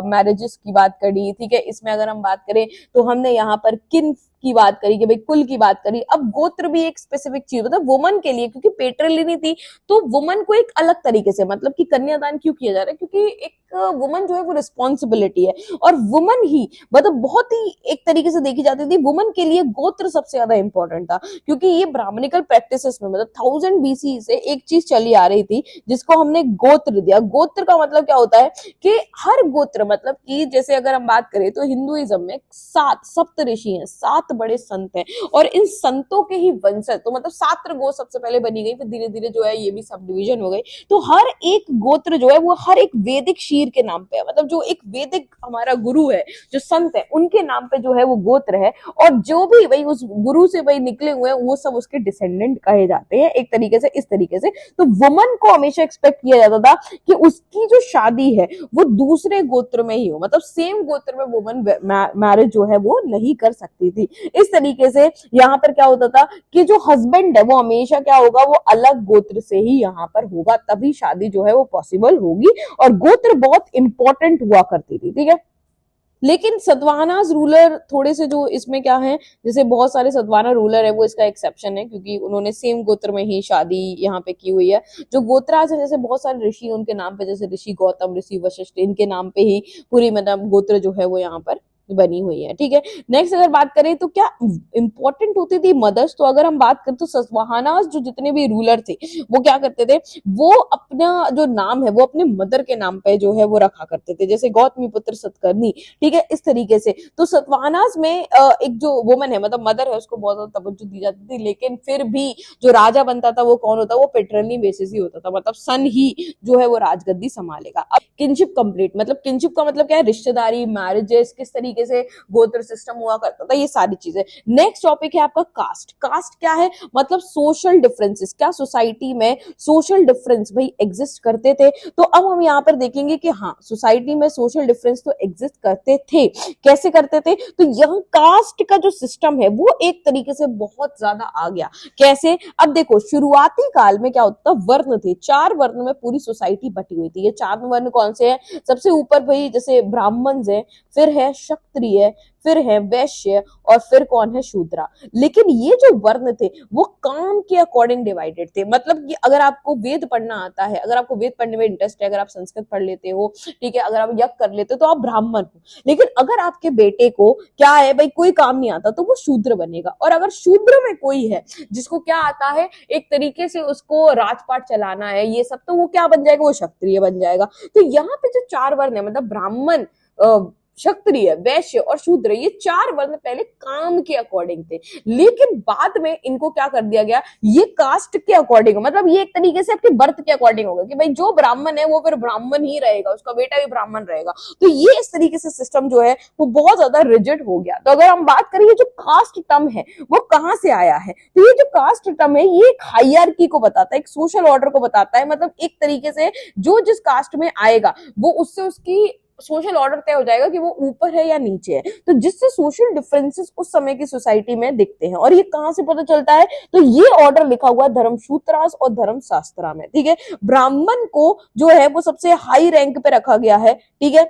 मैरिजेस की बात करी, ठीक है, इसमें अगर हम बात करें तो हमने यहाँ पर किन की बात करी कि भाई कुल की बात करी। अब गोत्र भी एक स्पेसिफिक चीज, मतलब वुमन के लिए, क्योंकि पेट्रिलिनी थी तो वुमन को एक अलग तरीके से, मतलब कि कन्यादान क्यों किया जा रहा है, क्योंकि एक वुमन जो है वो रिस्पॉन्सिबिलिटी है, और वुमन ही, मतलब बहुत ही एक तरीके से देखी जाती थी वुमन के लिए गोत्र सबसे ज्यादा इंपॉर्टेंट था, क्योंकि ये ब्राह्मणिकल प्रैक्टिसेस में मतलब 1000 BC से एक चीज चली आ रही थी जिसको हमने गोत्र दिया। गोत्र का मतलब क्या होता है कि हर गोत्र, मतलब कि जैसे अगर हम बात करें तो हिंदुइज्म में 7 सप्त ऋषि हैं, 7 बड़े संत हैं, और इन संतों के ही वंशज, तो मतलब सात्र गो सबसे पहले बनी गई, फिर धीरे धीरे जो है ये भी सब डिवीजन हो गई। तो हर एक गोत्र जो है वो हर एक वैदिक शीर के नाम पे है, मतलब जो एक वैदिक हमारा गुरु है, जो संत है, उनके नाम पे जो है वो गोत्र है, और जो भी भाई उस गुरु से भाई निकले हुए हैं वो सब उसके डिसेंडेंट कहे जाते हैं, एक तरीके से, इस तरीके से। तो वुमन को हमेशा एक्सपेक्ट किया जाता था कि उसकी जो शादी है वो दूसरे गोत्र में ही हो, मतलब सेम गोत्र में वुमन मैरिज जो है वो नहीं कर सकती थी। इस तरीके से यहाँ पर क्या होता था कि जो हस्बैंड है वो हमेशा क्या होगा, वो अलग गोत्र से ही यहाँ पर होगा, तभी शादी जो है वो पॉसिबल होगी, और गोत्र बहुत इंपॉर्टेंट हुआ करती थी, ठीक है। लेकिन सतवाहनास रूलर थोड़े से जो इसमें क्या है, जैसे बहुत सारे सतवाहना रूलर है वो इसका एक्सेप्शन है, क्योंकि उन्होंने सेम गोत्र में ही शादी यहाँ पे की हुई है। जो गोत्राज है, जैसे बहुत सारे ऋषि उनके नाम पे, जैसे ऋषि गौतम, ऋषि वशिष्ठ, इनके नाम पे ही पूरी मतलब गोत्र जो है वो यहाँ पर बनी हुई है, ठीक है। नेक्स्ट अगर बात करें तो क्या इंपॉर्टेंट होती थी मदर्स, तो अगर हम बात करें तो सतवाहनास जो जितने भी रूलर थे वो क्या करते थे, वो अपना जो नाम है वो अपने मदर के नाम पे जो है वो रखा करते थे, जैसे गौतमी पुत्र सतकर्णी, ठीक है, इस तरीके से। तो सतवाहनास में एक जो वुमन है, मतलब मदर है, उसको बहुत ज्यादा तवज्जो दी जाती थी, लेकिन फिर भी जो राजा बनता था वो कौन होता, वो पेट्रनी बेसिस ही होता था, मतलब सन ही जो है वो राजगद्दी संभालेगा। अब किनशिप कंप्लीट, मतलब किनशिप का मतलब क्या है, रिश्तेदारी, मैरिजेस, किस तरीके से गोत्र सिस्टम हुआ करता था, ये सारी चीजें। नेक्स्ट टॉपिक है आपका कास्ट। कास्ट क्या है, मतलब सोशल डिफरेंसेस, क्या सोसाइटी में सोशल डिफरेंस भाई एग्जिस्ट करते थे। तो अब हम यहाँ पर देखेंगे कि हाँ, सोसाइटी में सोशल डिफरेंस तो एग्जिस्ट करते थे। कैसे करते थे, तो यहाँ कास्ट का जो सिस्टम है वो एक तरीके से बहुत ज्यादा आ गया। कैसे, अब देखो शुरुआती काल में क्या होता था, वर्ण थे, 4 वर्ण में पूरी सोसाइटी बटी हुई थी। ये 4 वर्ण कौन से हैं, सबसे ऊपर भाई जैसे ब्राह्मण है, फिर है क्षत्रिय, फिर है वैश्य, और फिर कौन है, शूद्रा। लेकिन ये जो वर्ण थे वो काम के अकॉर्डिंग डिवाइडेड थे, मतलब कि अगर आपको वेद पढ़ना आता है, अगर आपको वेद पढ़ने में इंटरेस्ट है, अगर आप संस्कृत पढ़ लेते हो, ठीक है, अगर आप यज्ञ कर लेते हो तो आप ब्राह्मण हो। लेकिन अगर आपके बेटे को क्या है भाई, कोई काम नहीं आता, तो वो शूद्र बनेगा। और अगर शूद्र में कोई है जिसको क्या आता है, एक तरीके से उसको राजपाट चलाना है, ये सब, तो वो क्या बन जाएगा, वो क्षत्रिय बन जाएगा। तो यहाँ पे जो 4 वर्ण है, मतलब ब्राह्मण, क्षत्रिय, वैश्य और शूद्र, ये 4 वर्ण पहले काम के अकॉर्डिंग थे, लेकिन बाद में इनको क्या कर दिया गया, ये कास्ट के अकॉर्डिंग, मतलब ये एक तरीके से आपके बर्थ के अकॉर्डिंग होगा कि भाई जो ब्राह्मण है वो फिर ब्राह्मण ही रहेगा, उसका बेटा भी ब्राह्मण रहेगा। तो ये इस तरीके से सिस्टम जो है वो बहुत ज्यादा रिजिड हो गया। तो अगर हम बात करें, ये जो कास्ट टर्म है वो कहां से आया है, तो ये जो कास्ट टर्म है ये एक हायरार्की को बताता है, एक सोशल ऑर्डर को बताता है, मतलब एक तरीके से जो जिस कास्ट में आएगा वो उससे उसकी सोशल ऑर्डर तय हो जाएगा कि वो ऊपर है या नीचे है। तो जिससे सोशल डिफरेंसेस उस समय की सोसाइटी में दिखते हैं। और ये कहां से पता चलता है, तो ये ऑर्डर लिखा हुआ है धर्मसूत्रास और धर्मशास्त्रा में, ठीक है। ब्राह्मण को जो है वो सबसे हाई रैंक पे रखा गया है, ठीक है।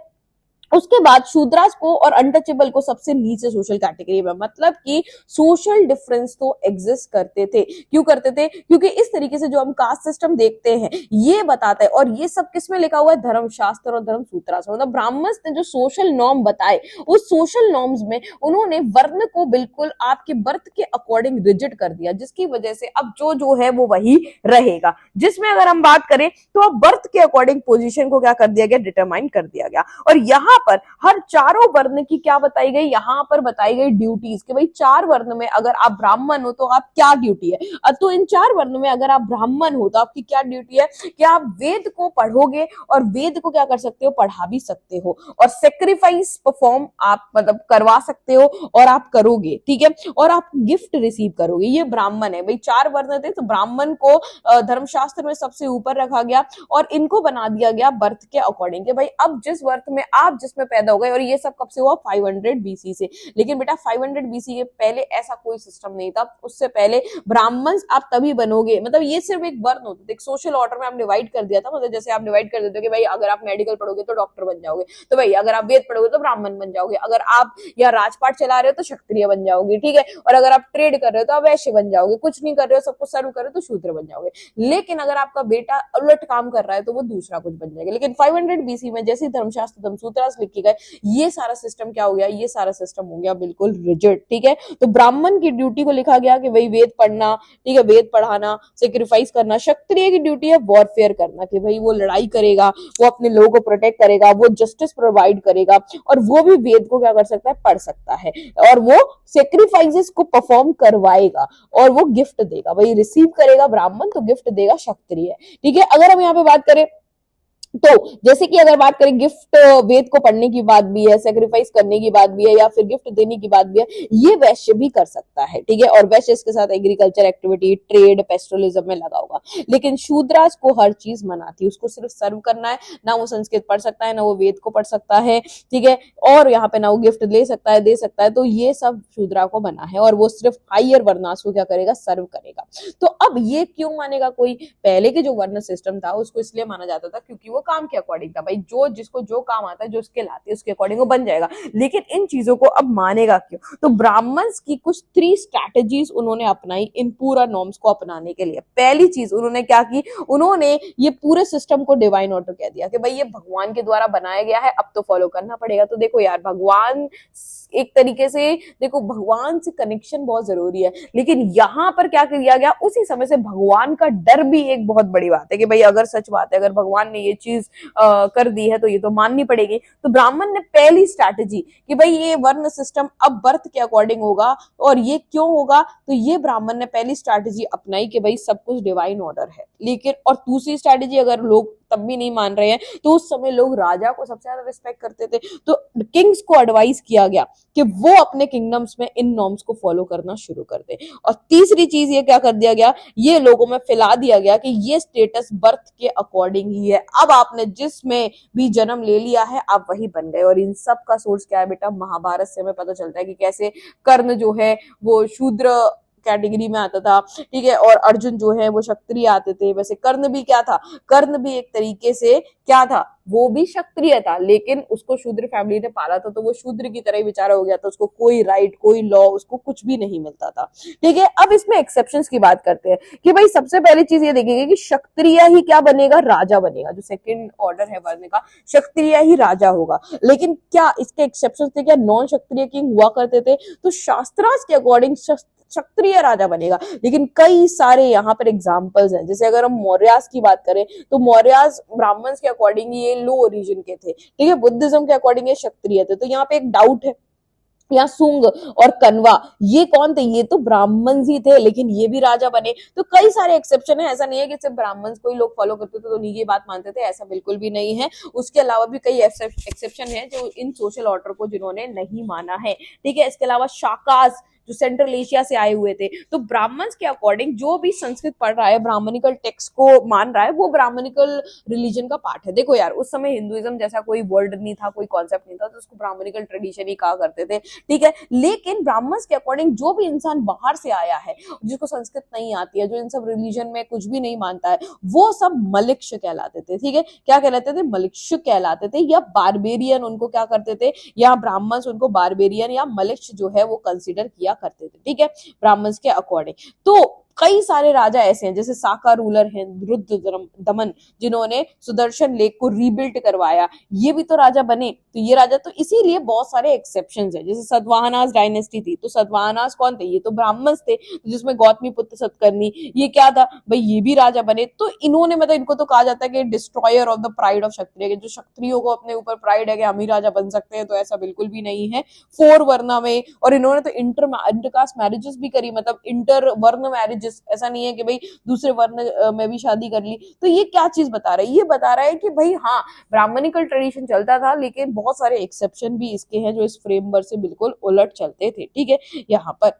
उसके बाद शूद्रास को और अनटचेबल को सबसे नीचे सोशल कैटेगरी में, मतलब कि सोशल डिफरेंस तो एग्जिस्ट करते थे। क्यों करते थे, क्योंकि इस तरीके से जो हम कास्ट सिस्टम देखते हैं ये बताता है, और ये सब किसमें लिखा हुआ है, धर्मशास्त्र और धर्मसूत्रास, मतलब ब्राह्मण ने जो सोशल नॉर्म बताए, उस सोशल नॉर्म्स में उन्होंने वर्ण को बिल्कुल आपके बर्थ के अकॉर्डिंग रिजिड कर दिया, जिसकी वजह से अब जो जो है वो वही रहेगा। जिसमें अगर हम बात करें तो अब बर्थ के अकॉर्डिंग पोजीशन को क्या कर दिया गया, डिटरमाइन कर दिया गया। और यहाँ पर हर चारों वर्ण की क्या बताई गई, यहाँ पर बताई गई ड्यूटीज, कि भाई 4 वर्ण में अगर आप ब्राह्मण हो तो आप क्या ड्यूटी है। तो इन 4 वर्ण में अगर आप ब्राह्मण हो तो आपकी क्या ड्यूटी है, कि आप वेद को पढ़ोगे और वेद को क्या कर सकते हो, पढ़ा भी सकते हो, और सेक्रीफाइस परफॉर्म आप मतलब करवा सकते हो, और आप करोगे, ठीक है, और आप गिफ्ट रिसीव करोगे। ये ब्राह्मण है भाई, 4 वर्ण थे, तो ब्राह्मण को धर्मशास्त्र में सबसे ऊपर रखा गया और इनको बना दिया गया बर्थ के अकॉर्डिंग, कि भाई अब जिस बर्थ में आप सबकॉन्शियस में पैदा हो गए और ये सब कब से हुआ 500 बीसी से। लेकिन बेटा 500 बीसी के पहले ऐसा कोई सिस्टम नहीं था। उससे पहले ब्राह्मण आप तभी बनोगे, मतलब ये सिर्फ एक वर्ण होता था, एक सोशल ऑर्डर में आप डिवाइड कर दिया था। मतलब जैसे आप डिवाइड कर देते हो कि भाई अगर आप मेडिकल पढ़ोगे तो डॉक्टर बन जाओगे, तो भाई अगर आप वेद पढ़ोगे तो ब्राह्मण बन जाओगे, अगर आप या राजपाट चला रहे हो तो क्षत्रिय बन जाओगे, ठीक है, और अगर आप ट्रेड कर रहे हो तो आप वैश्य बन जाओगे, कुछ नहीं कर रहे हो सबको सर्व कर रहे हो तो शूद्र बन जाओगे। लेकिन अगर आपका बेटा उलट काम कर रहा है तो वो दूसरा कुछ बन जाएगा। लेकिन 500 बीसी में जैसे धर्मशास्त्र धर्मसूत्रास लिखे गए, ये सारा सिस्टम क्या हो गया, ये सारा सिस्टम हो गया बिल्कुल रिजिड, ठीक है। तो ब्राह्मण की ड्यूटी को लिखा गया कि भाई वेद पढ़ना, ठीक है, वेद पढ़ाना, सेक्रीफाइस करना। क्षत्रिय की ड्यूटी है वॉरफेयर करना, कि भाई वो लड़ाई करेगा, वो अपने लोगों को प्रोटेक्ट करेगा, वो जस्टिस प्रोवाइड करेगा, और वो भी वेद को क्या कर सकता है, पढ़ सकता है, और वो सेक्रीफाइसेस को परफॉर्म करवाएगा और वो गिफ्ट देगा। भाई रिसीव करेगा ब्राह्मण तो गिफ्ट देगा क्षत्रिय, ठीक है। अगर हम यहाँ पे बात करें तो जैसे कि अगर बात करें गिफ्ट, वेद को पढ़ने की बात भी है, सेक्रीफाइस करने की बात भी है, या फिर गिफ्ट देने की बात भी है, ये वैश्य भी कर सकता है, ठीक है। और वैश्य इसके साथ एग्रीकल्चर एक्टिविटी, ट्रेड, पेस्टोरलिज्म में लगा होगा। लेकिन शूद्रास को हर चीज मना थी, उसको सिर्फ सर्व करना है, ना वो संस्कृत पढ़ सकता है, ना वो वेद को पढ़ सकता है, ठीक है, और यहाँ पे ना वो गिफ्ट ले सकता है, दे सकता है। तो ये सब शूद्रा को मना है, और वो सिर्फ हायर वर्णास को क्या करेगा, सर्व करेगा। तो अब ये क्यों मानेगा कोई, पहले के जो वर्ण सिस्टम था उसको इसलिए माना जाता था क्योंकि वो काम के अकॉर्डिंग था। भाई जो जिसको जो काम आता है, जो उसके लाते उसके अकॉर्डिंग वो बन जाएगा। लेकिन इन चीजों को अब मानेगा क्यों, तो ब्राह्मण्स की कुछ 3 स्ट्रैटेजीज उन्होंने अपनाई इन पूरा नॉर्म्स को अपनाने के लिए। पहली चीज उन्होंने क्या की, उन्होंने ये पूरे सिस्टम को डिवाइन ऑर्डर कह दिया कि भाई ये भगवान के द्वारा बनाया गया है, अब तो फॉलो करना पड़ेगा। तो देखो यार, भगवान एक तरीके से, देखो भगवान से कनेक्शन बहुत जरूरी है, लेकिन यहाँ पर क्या किया गया, उसी समय से भगवान का डर भी एक बहुत बड़ी बात है कि भाई अगर सच बात है, अगर भगवान ने ये चीज कर दी है तो ये तो माननी पड़ेगी। तो ब्राह्मण ने पहली स्ट्रैटेजी कि भाई ये वर्ण सिस्टम अब बर्थ के अकॉर्डिंग होगा, और ये क्यों होगा, तो ये ब्राह्मण ने पहली स्ट्रैटेजी अपनाई कि भाई सब कुछ डिवाइन ऑर्डर है। लेकिन और दूसरी स्ट्रैटेजी, अगर लोग तब भी नहीं मान रहे हैं, तो उस समय लोग राजा को सबसे ज्यादा रिस्पेक्ट करते थे, तो किंग्स को एडवाइस किया गया कि वो अपने किंगडम्स में इन नॉर्म्स को फॉलो करना शुरू कर दे। और तीसरी चीज ये क्या कर दिया गया, ये लोगों में फैला दिया गया कि ये स्टेटस बर्थ के अकॉर्डिंग ही है, अब आपने जिसमें भी जन्म ले लिया है आप वही बन गए। और इन सब का सोर्स क्या है बेटा, महाभारत से हमें पता चलता है कि कैसे कर्ण जो है वो शूद्र कैटेगरी में आता था, ठीक है, और अर्जुन जो है वो क्षत्रिय आते थे। वैसे कर्ण भी क्या था, कर्ण भी एक तरीके से क्या था, वो भी क्षत्रिय था, लेकिन उसको शूद्र फैमिली ने पाला था, तो वो शूद्र की तरह ही बेचारा हो गया था, उसको कोई राइट, कोई लॉ, उसको कुछ भी नहीं मिलता था, ठीक है। अब इसमें एक्सेप्शंस की बात करते हैं कि भाई सबसे पहली चीज ये देखेंगे कि क्षत्रिय ही क्या बनेगा, राजा बनेगा। जो सेकंड ऑर्डर है वर्ण का, क्षत्रिय ही राजा होगा। लेकिन क्या इसके एक्सेप्शंस थे, क्या नॉन क्षत्रिय किंग हुआ करते थे, तो शास्त्रार्थ के अकॉर्डिंग क्षत्रिय राजा बनेगा। लेकिन कई सारे यहाँ पर एग्जाम्पल्स हैं, जैसे अगर हम मौर्यास की बात करें तो मौर्यास ब्राह्मण्स के अकॉर्डिंग ये लो ओरिजिन के थे, ठीक है, बुद्धिज्म के अकॉर्डिंग ये क्षत्रिय थे। तो यहाँ पे एक डाउट है, या सुंग और कनवा ये कौन थे, ये तो ब्राह्मण ही थे, लेकिन ये भी राजा बने। तो कई सारे एक्सेप्शन है, ऐसा नहीं है कि सिर्फ ब्राह्मण को ही लोग फॉलो करते थे तो उन्हीं की बात मानते थे, ऐसा बिल्कुल भी नहीं है। उसके अलावा भी कई एक्सेप्शन है जो इन सोशल ऑर्डर को जिन्होंने नहीं माना है, ठीक है। इसके अलावा शाकास जो सेंट्रल एशिया से आए हुए थे, तो ब्राह्मण्स के अकॉर्डिंग जो भी संस्कृत पढ़ रहा है, ब्राह्मणिकल टेक्स्ट को मान रहा है, वो ब्राह्मणिकल रिलीजन का पार्ट है। देखो यार, उस समय हिंदुइज्म जैसा कोई वर्ड नहीं था, कोई कॉन्सेप्ट नहीं था, तो उसको ब्राह्मणिकल ट्रेडिशन ही कहा करते थे, ठीक है। लेकिन ब्राह्मण्स के अकॉर्डिंग जो भी इंसान बाहर से आया है, जिसको संस्कृत नहीं आती है, जो इन सब रिलीजन में कुछ भी नहीं मानता है, वो सब मलिक्ष कहलाते थे, ठीक है। क्या कहलाते थे, मलिक्ष कहलाते थे, या बारबेरियन उनको क्या करते थे, या ब्राह्मण्स उनको बारबेरियन या मलिक्ष जो है वो कंसिडर किया करते थे, ठीक है, ब्राह्मण्स के अकॉर्डिंग। तो कई सारे राजा ऐसे हैं, जैसे साका रूलर हैं रुद्र दमन, जिन्होंने सुदर्शन लेक को रीबिल्ड करवाया, ये भी तो राजा बने। तो ये राजा, तो इसीलिए बहुत सारे एक्सेप्शंस हैं। जैसे सतवाहनास डायनेस्टी थी, तो सतवाहनास कौन थे, ये तो ब्राह्मण्स थे, जिसमें गौतमी पुत्र सतकर्णी, ये क्या था भाई, ये भी राजा बने। तो इन्होंने, मतलब इनको तो कहा जाता है कि destroyer of the pride of Kshatriya, जो क्षत्रियों को अपने ऊपर प्राइड है कि हम ही राजा बन सकते हैं, तो ऐसा बिल्कुल भी नहीं है। 4 वर्ण में, और इन्होंने तो इंटरकास्ट मैरिजेस भी करी, मतलब इंटर वर्ण मैरिजेस, ऐसा नहीं है कि भाई दूसरे वर्ण में भी शादी कर ली। तो ये क्या चीज बता रहा है, ये बता रहा है कि भाई हाँ, ब्राह्मणिकल ट्रेडिशन चलता था, लेकिन बहुत सारे एक्सेप्शन भी इसके हैं जो इस फ्रेमवर्क से बिल्कुल उलट चलते थे, ठीक है। यहाँ पर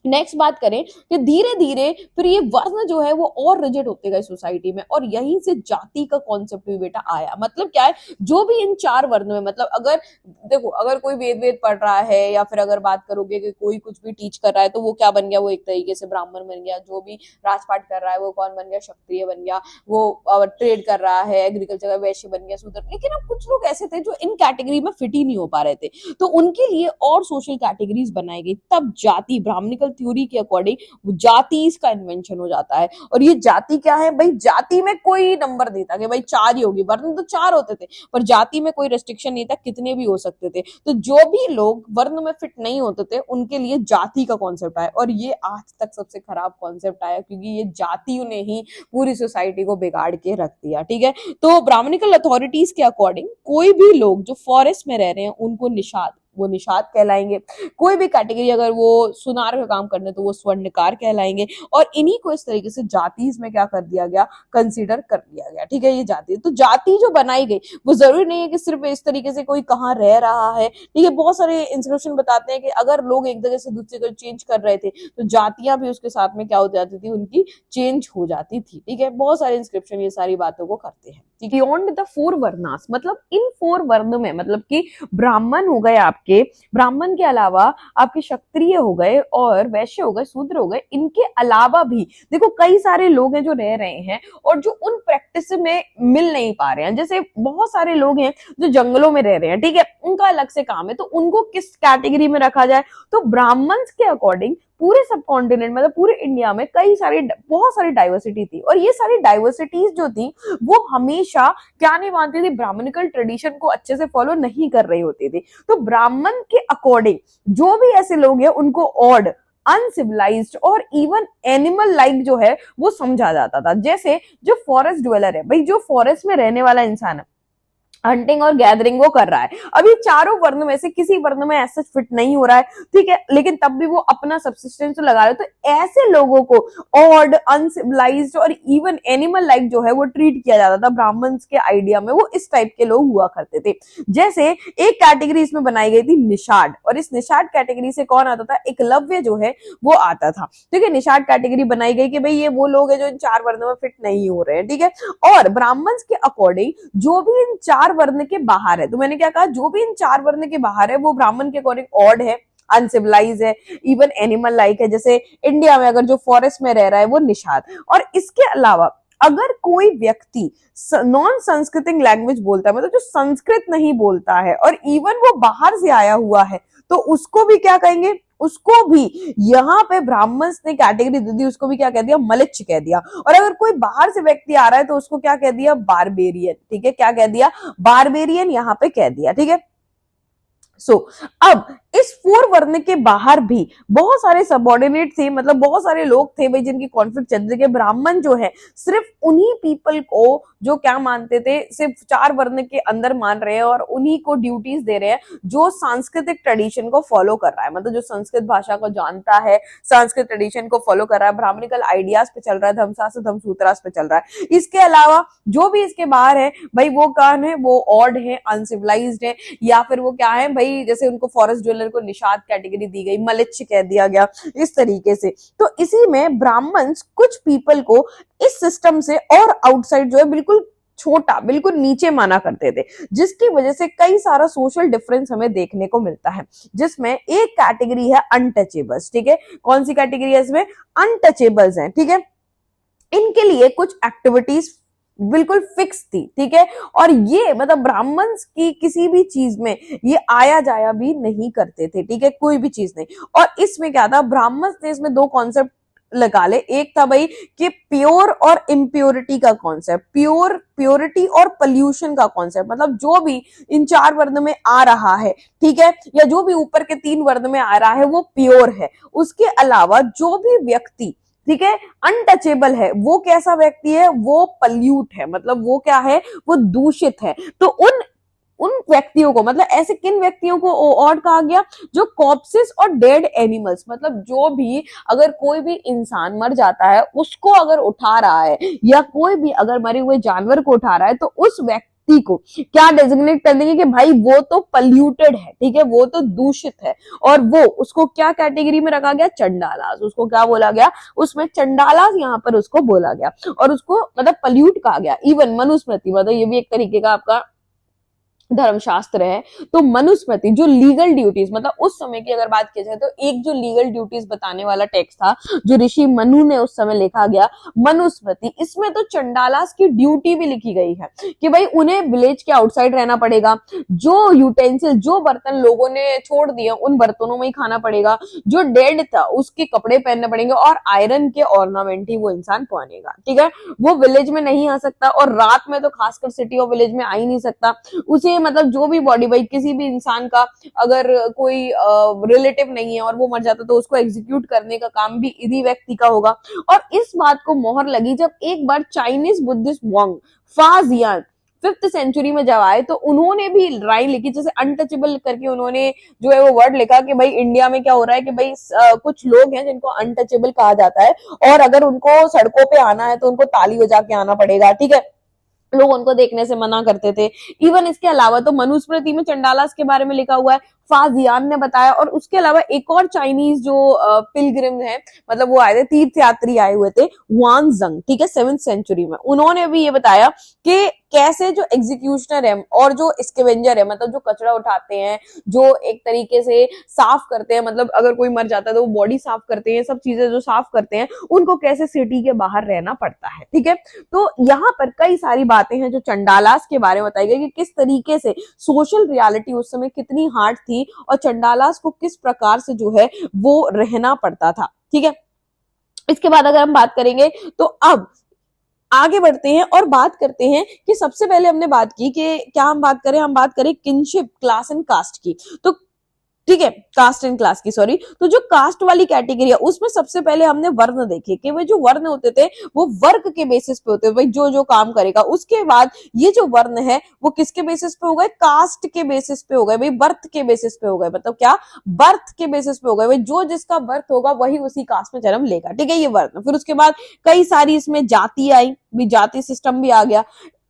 नेक्स्ट बात करें कि धीरे धीरे फिर ये वर्ण जो है वो और रिजिड होते गए सोसाइटी में, और यहीं से जाति का कॉन्सेप्ट भी बेटा आया। मतलब क्या है, जो भी इन चार वर्णों में, मतलब अगर देखो, अगर कोई वेद वेद पढ़ रहा है, या फिर अगर बात करोगे कि कोई कुछ भी टीच कर रहा है, तो वो क्या बन गया, वो एक तरीके से ब्राह्मण बन गया। जो भी राजपाट कर रहा है वो कौन बन गया, क्षत्रिय बन गया। वो ट्रेड कर रहा है, एग्रीकल्चर का वैश्य बन गया, शूद्र। लेकिन अब कुछ लोग ऐसे थे जो इन कैटेगरी में फिट ही नहीं हो पा रहे थे, तो उनके लिए और सोशल कैटेगरीज बनाई गई। तब जाति, ब्राह्मणिकल थ्योरी के अकॉर्डिंग जाति इसका इन्वेंशन हो जाता है। और ये जाति क्या है भाई, जाति में कोई नंबर नहीं था कि भाई चार ही होगी, वर्ण तो चार होते थे, पर जाति में कोई रेस्ट्रिक्शन नहीं था, कितने भी हो सकते थे। तो जो भी लोग वर्ण में फिट नहीं होते थे उनके लिए जाति का कॉन्सेप्ट आया, और ये आज तक सबसे खराब कॉन्सेप्ट आया, क्योंकि ये जातियों ने ही पूरी सोसाइटी को बिगाड़ के रख दिया। ठीक है, तो ब्राह्मणिकल अथॉरिटीज के अकॉर्डिंग कोई भी लोग जो फॉरेस्ट में रह रहे हैं उनको निषाद, वो निषाद कहलाएंगे। कोई भी कैटेगरी अगर वो सुनार का काम करने, तो वो स्वर्णकार कहलाएंगे। और इन्हीं को इस तरीके से जाति में क्या कर दिया गया, कंसीडर कर लिया गया। ठीक है, ये जाति, तो जाति जो बनाई गई वो जरूरी नहीं है कि सिर्फ इस तरीके से कोई कहाँ रह रहा है। ठीक है, बहुत सारे इंस्क्रिप्शन बताते हैं कि अगर लोग एक जगह से दूसरी जगह चेंज कर रहे थे, तो जातियां भी उसके साथ में क्या हो जाती थी, उनकी चेंज हो जाती थी। ठीक है, बहुत सारे इंस्क्रिप्शन ये सारी बातों को करते हैं। बियॉन्ड द फोर वर्णास, मतलब इन फोर वर्ण में, मतलब कि ब्राह्मण हो गए आपके, ब्राह्मण के अलावा आपके क्षत्रिय हो गए, और वैश्य हो गए, शूद्र हो गए। इनके अलावा भी देखो कई सारे लोग हैं जो रह रहे हैं और जो उन प्रैक्टिस में मिल नहीं पा रहे हैं। जैसे बहुत सारे लोग हैं जो जंगलों में रह रहे हैं, ठीक है, उनका अलग से काम है, तो उनको किस कैटेगरी में रखा जाए, तो ब्राह्मण के अकॉर्डिंग पूरे सब कॉन्टिनेंट, मतलब पूरे इंडिया में बहुत सारी डाइवर्सिटी थी, और ये सारी डाइवर्सिटीज जो थी वो हमेशा क्या नहीं मानती थी, ब्राह्मणिकल ट्रेडिशन को अच्छे से फॉलो नहीं कर रही होती थी। तो ब्राह्मण के अकॉर्डिंग जो भी ऐसे लोग हैं उनको ऑड, अनसिविलाइज्ड और इवन एनिमल लाइक जो है वो समझा जाता था। जैसे जो फॉरेस्ट ड्वेलर है भाई, जो फॉरेस्ट में रहने वाला इंसान है, हंटिंग और गैदरिंग वो कर रहा है, अभी चारों वर्ण में से किसी वर्ण में ऐसा फिट नहीं हो रहा है, ठीक है, लेकिन तब भी वो अपना सब्सिस्टेंस लगा रहे हैं। तो ऐसे लोगों को ऑड, अनसिविलाइज्ड और इवन एनिमल लाइक जो है वो ट्रीट किया जाता था। ब्राह्मण्स के आइडिया में वो इस टाइप के लोग हुआ करते थे। जैसे एक कैटेगरी इसमें बनाई गई थी निषाद, और इस निषाद कैटेगरी से कौन आता था, एकलव्य जो है वो आता था। ठीक है, निषाद कैटेगरी बनाई गई कि भाई ये वो लोग हैं जो इन चार वर्णों में फिट नहीं हो रहे हैं। ठीक है, और ब्राह्मण्स के अकॉर्डिंग जो भी इन चार वर्ण के बाहर है, तो मैंने क्या कहा, जो भी इन चार वर्ण के बाहर है वो ब्राह्मण के अकॉर्डिंग ऑड है, अनसिविलाइज है, इवन एनिमल लाइक है। जैसे इंडिया में अगर जो फॉरेस्ट में रह रहा है वो निषाद। और इसके अलावा अगर कोई व्यक्ति नॉन संस्कृतिक लैंग्वेज बोलता है, मतलब जो संस्कृत नहीं बोलता है और इवन वो बाहर से आया हुआ है, तो उसको भी क्या कहेंगे, उसको भी यहाँ पे ब्राह्मण्स ने कैटेगरी दे दी, उसको भी क्या कह दिया, मलिच्छ कह दिया। और अगर कोई बाहर से व्यक्ति आ रहा है तो उसको क्या कह दिया, बारबेरियन। ठीक है, क्या कह दिया, बारबेरियन यहाँ पे कह दिया। ठीक है, अब इस फोर वर्ण के बाहर भी बहुत सारे सबऑर्डिनेट थे, मतलब बहुत सारे लोग थे भाई जिनकी कॉन्फ्लिक्ट चल रही है। ब्राह्मण जो है सिर्फ उन्हीं पीपल को जो क्या मानते थे, सिर्फ चार वर्ण के अंदर मान रहे हैं और उन्हीं को ड्यूटीज दे रहे हैं जो सांस्कृतिक ट्रेडिशन को फॉलो कर रहा है, मतलब जो संस्कृत भाषा को जानता है, संस्कृत ट्रेडिशन को फॉलो कर रहा है, ब्राह्मणिकल आइडियाज पे चल रहा है, धर्मशास्त्र धर्मसूत्रास पे चल रहा है। इसके अलावा जो भी इसके बाहर है भाई वो कौन है, वो ऑड है, अनसिविलाइज्ड है, या फिर वो क्या है भाई, जैसे उनको फॉरेस्ट ड्वेलर को निषाद कैटेगरी दी गई, मलिच्छ कह दिया गया, इस तरीके से। तो इसी में ब्राह्मण्स कुछ पीपल को इस सिस्टम से और आउटसाइड जो है बिल्कुल छोटा, बिल्कुल नीचे माना करते थे, जिसकी वजह से कई सारा सोशल डिफरेंस हमें देखने को मिलता है। जिसमें एक कैटेगरी है अनटचेबल्स। ठीक है, कौन सी कैटेगरी है इसमें, अनटचेबल्स हैं। ठीक है, इनके लिए कुछ एक्टिविटीज बिल्कुल फिक्स थी। ठीक है, और ये मतलब ब्राह्मण्स की किसी भी चीज में ये आया जाया भी नहीं करते थे। ठीक है, कोई भी चीज नहीं। और इसमें क्या था, ब्राह्मण्स ने इसमें दो कॉन्सेप्ट लगा ले, एक था भाई कि प्योर और इम्प्योरिटी का कॉन्सेप्ट, प्योरिटी और पोल्यूशन का कॉन्सेप्ट, मतलब जो भी इन चार वर्ण में आ रहा है, ठीक है, या जो भी ऊपर के तीन वर्ण में आ रहा है वो प्योर है। उसके अलावा जो भी व्यक्ति, ठीक है, अनटचेबल है, वो कैसा व्यक्ति है, वो पल्यूट है, मतलब वो क्या है, वो दूषित है। तो उन व्यक्तियों को, मतलब ऐसे किन व्यक्तियों को और कहा गया, जो कॉर्प्सेस और डेड एनिमल्स, मतलब जो भी अगर कोई भी इंसान मर जाता है उसको अगर उठा रहा है, या कोई भी अगर मरे हुए जानवर को उठा रहा है, तो उस व्यक्ति व्यक्ति को क्या डेजिग्नेट कर देंगे कि भाई वो तो पल्यूटेड है, ठीक है, वो तो दूषित है, और वो उसको क्या कैटेगरी में रखा गया, चंडालास, उसको क्या बोला गया, उसमें चंडालास यहाँ पर उसको बोला गया और उसको मतलब पल्यूट कहा गया। इवन मनुस्मृति, मतलब ये भी एक तरीके का आपका धर्मशास्त्र है, तो मनुस्मृति जो लीगल ड्यूटीज, मतलब उस समय की अगर बात की जाए तो एक जो लीगल ड्यूटीज बताने वाला टेक्स्ट था जो ऋषि मनु ने उस समय लिखा गया, मनुस्मृति, इसमें तो चंडालास की ड्यूटी भी लिखी गई है कि भाई उन्हें विलेज के आउटसाइड रहना पड़ेगा, जो यूटेंसिल, जो बर्तन लोगों ने छोड़ दिए उन बर्तनों में ही खाना पड़ेगा, जो डेड था उसके कपड़े पहनने पड़ेंगे, और आयरन के ऑर्नामेंट ही वो इंसान पहनेगा, ठीक है, वो विलेज में नहीं आ सकता, और रात में तो खासकर सिटी और विलेज में आ ही नहीं सकता। उसे मतलब जो भी बॉडी, भाई किसी भी इंसान का अगर कोई रिलेटिव नहीं है और वो मर जाता तो उसको एग्जीक्यूट करने का काम भी इसी व्यक्ति का होगा। और इस बात को मोहर लगी जब एक बार Chinese Buddhist monk Faxian 5th century में जब आए, तो उन्होंने भी लाइन लिखी, जैसे अनटचेबल करके उन्होंने जो है वो वर्ड लिखा कि भाई इंडिया में क्या हो रहा है कि भाई कुछ लोग हैं जिनको अनटचेबल कहा जाता है, और अगर उनको सड़कों पे आना है तो उनको ताली बजा के आना पड़ेगा, ठीक है, लोग उनको देखने से मना करते थे। इवन इसके अलावा तो मनुस्मृति में चंडालास के बारे में लिखा हुआ है, फाजियान ने बताया, और उसके अलावा एक और चाइनीज जो पिलग्रिम है, मतलब वो आए थे, तीर्थ यात्री आए हुए थे, वानजंग, ठीक है, 7th सेंचुरी में, उन्होंने भी ये बताया कि कैसे जो एग्जीक्यूशनर है और जो स्कैवेंजर है, मतलब जो कचरा उठाते हैं, जो एक तरीके से साफ करते हैं, मतलब अगर कोई मर जाता है तो वो बॉडी साफ करते हैं, सब चीजें जो साफ करते हैं, उनको कैसे सिटी के बाहर रहना पड़ता है, ठीक है। तो यहाँ पर कई सारी बातें हैं जो चंडालास के बारे में बताई गई कि किस तरीके से सोशल रियलिटी उस समय कितनी हार्ड थी और चंडालास को किस प्रकार से जो है वो रहना पड़ता था, ठीक है। इसके बाद अगर हम बात करेंगे तो अब आगे बढ़ते हैं और बात करते हैं कि सबसे पहले हमने बात की कि क्या हम बात करें, हम बात करें किनशिप, क्लास एंड कास्ट की, तो ठीक है, कास्ट एंड क्लास की, सॉरी, तो जो कास्ट वाली कैटेगरी है उसमें सबसे पहले हमने वर्ण देखे कि भाई जो वर्ण होते थे वो वर्ग के बेसिस पे होते थे, भाई जो जो काम करेगा। उसके बाद ये जो वर्ण है वो किसके बेसिस पे हो गए, कास्ट के बेसिस पे हो गए, भाई बर्थ के बेसिस पे हो गए, मतलब क्या, बर्थ के बेसिस पे हो गए, भाई जो जिसका बर्थ होगा वही उसी कास्ट में जन्म लेगा, ठीक है, ये वर्ण। फिर उसके बाद कई सारी इसमें जाति आई, भी जाति सिस्टम भी आ गया।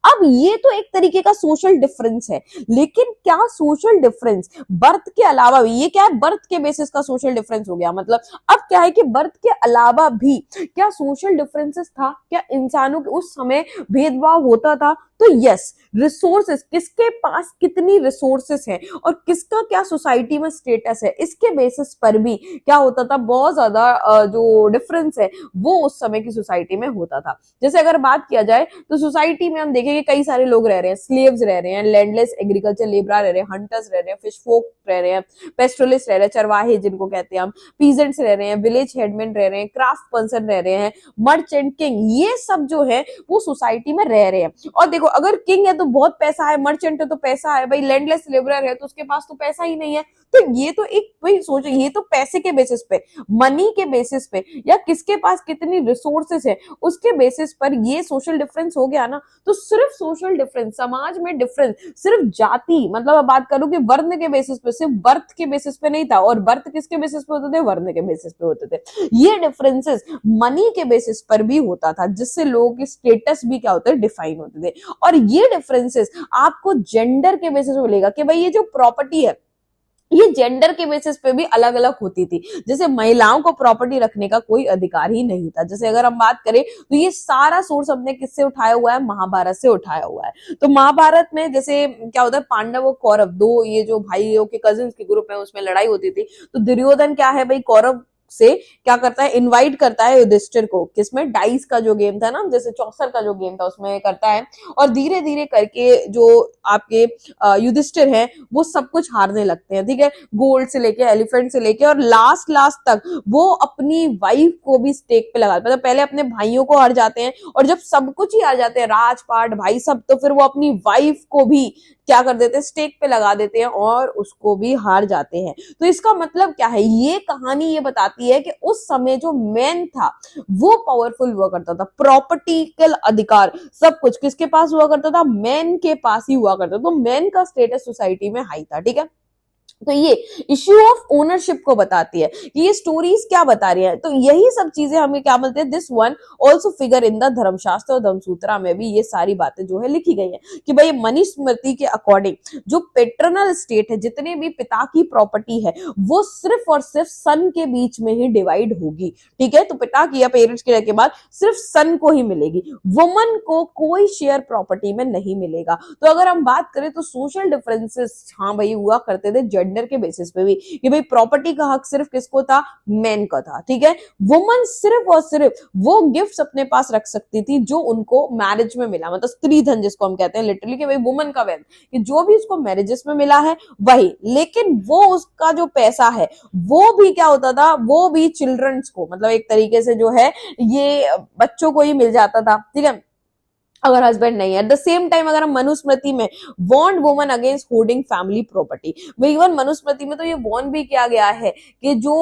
अब ये तो एक तरीके का सोशल डिफरेंस है, लेकिन क्या सोशल डिफरेंस बर्थ के अलावा भी, ये क्या है, बर्थ के बेसिस का सोशल डिफरेंस हो गया, मतलब अब क्या है कि बर्थ के अलावा भी क्या सोशल डिफरेंसेस था, क्या इंसानों के उस समय भेदभाव होता था, तो यस, रिसोर्सेस, किसके पास कितनी रिसोर्सेस है और किसका क्या सोसाइटी में स्टेटस है, इसके बेसिस पर भी क्या होता था, बहुत ज्यादा जो डिफरेंस है वो उस समय की सोसाइटी में होता था। जैसे अगर बात किया जाए तो सोसाइटी में हम देखेंगे कई सारे लोग रह रहे हैं, स्लेव्स रह रहे हैं, लैंडलेस एग्रीकल्चर लेबर रह रहे हैं, हंटर्स रह रहे हैं, फिश फोक रह रहे हैं, पेस्टोलिस्ट रह रहे हैं, चरवाहे जिनको कहते हैं हम, पीजेंट्स रह रहे हैं, विलेज हेडमैन रह रहे हैं, क्राफ्ट पर्सन रह रहे हैं, मर्चेंट किंग, ये सब जो है वो सोसाइटी में रह रहे हैं। और देखो अगर किंग है तो बहुत पैसा है, मर्चेंट है तो पैसा है, भाई लैंडलेस लेबरर है तो उसके पास तो पैसा ही नहीं है, तो ये तो एक, भाई सोचो, ये तो पैसे के बेसिस पे, मनी के बेसिस पे, या किसके पास कितनी रिसोर्सेस है उसके बेसिस पर ये सोशल डिफरेंस हो गया ना। तो सिर्फ सोशल डिफरेंस, समाज में डिफरेंस सिर्फ जाति, मतलब अब बात करूं कि वर्ण के बेसिस पे, सिर्फ बर्थ के बेसिस पे नहीं था, और बर्थ किसके बेसिस पे होते थे, वर्ण के बेसिस पे होते थे। ये डिफरेंसेस मनी के बेसिस पर भी होता था, जिससे लोगों के स्टेटस भी क्या होते हैं, डिफाइन होते थे। और ये डिफरेंसेस आपको जेंडर के बेसिस पे मिलेगा कि भाई ये जो प्रॉपर्टी है ये जेंडर के बेसिस पे भी अलग अलग होती थी। जैसे महिलाओं को प्रॉपर्टी रखने का कोई अधिकार ही नहीं था। जैसे अगर हम बात करें तो ये सारा सोर्स हमने किससे उठाया हुआ है, महाभारत से उठाया हुआ है। तो महाभारत में जैसे क्या होता है, पांडव और कौरव, दो ये जो भाइयों के कजिन्स के ग्रुप है उसमें लड़ाई होती थी। तो दुर्योधन क्या है भाई, कौरव से क्या करता है, इनवाइट करता है युधिष्ठिर को, किसमें, डाइस का जो गेम था ना, जैसे चौसर का जो गेम था उसमें करता है, और धीरे धीरे करके जो आपके युधिष्ठिर है वो सब कुछ हारने लगते हैं, ठीक है, गोल्ड से लेके एलिफेंट से लेके, और लास्ट तक वो अपनी वाइफ को भी स्टेक पे लगा, मतलब पहले अपने भाइयों को हार जाते हैं, और जब सब कुछ ही हार जाते हैं, राजपाट भाई सब, तो फिर वो अपनी वाइफ को भी क्या कर देते हैं, स्टेक पे लगा देते हैं और उसको भी हार जाते हैं। तो इसका मतलब क्या है, ये कहानी ये बताती है कि उस समय जो मैन था वो पावरफुल हुआ करता था, प्रॉपर्टिकल अधिकार सब कुछ किसके पास हुआ करता था, मैन के पास ही हुआ करता था। तो मैन का स्टेटस सोसाइटी में हाई था, ठीक है। तो ये इश्यू ऑफ ओनरशिप को बताती है कि ये स्टोरीज क्या बता रही है। तो यही सब चीजें हमें क्या बोलते हैं, this one also figure in the धर्मशास्त्र और धर्मसूत्रा में भी ये सारी बातें जो है लिखी गई है कि भाई मनुस्मृति के अकॉर्डिंग जो पेटर्नल स्टेट है, जितने भी पिता की प्रॉपर्टी है, वो सिर्फ और सिर्फ सन के बीच में ही डिवाइड होगी। ठीक है, तो पिता की या पेरेंट्स के बाद सिर्फ सन को ही मिलेगी, वुमन को कोई शेयर प्रॉपर्टी में नहीं मिलेगा। तो अगर हम बात करें तो सोशल डिफरेंसेस हाँ भाई हुआ करते थे जेंडर के बेसिस पे भी, कि भाई प्रॉपर्टी का हक सिर्फ किसको था, मेन का था। ठीक है, वुमन सिर्फ और सिर्फ वो गिफ्ट्स अपने पास रख सकती थी जो उनको मैरिज में मिला, मतलब स्त्री धन जिसको हम कहते हैं लिटरली, कि भाई वुमन का वेल्थ कि जो भी उसको मैरिजेस में मिला है वही, लेकिन वो उसका जो पैसा है वो भी क्या होता था, वो भी चिल्ड्रंस को, मतलब एक तरीके से जो है ये बच्चों को ही मिल जाता था। ठीक है, अगर हस्बैंड नहीं है। एट द सेम टाइम अगर हम मनुस्मृति में warned woman against holding family property, even Manusmriti में तो ये वॉर्न भी किया गया है कि जो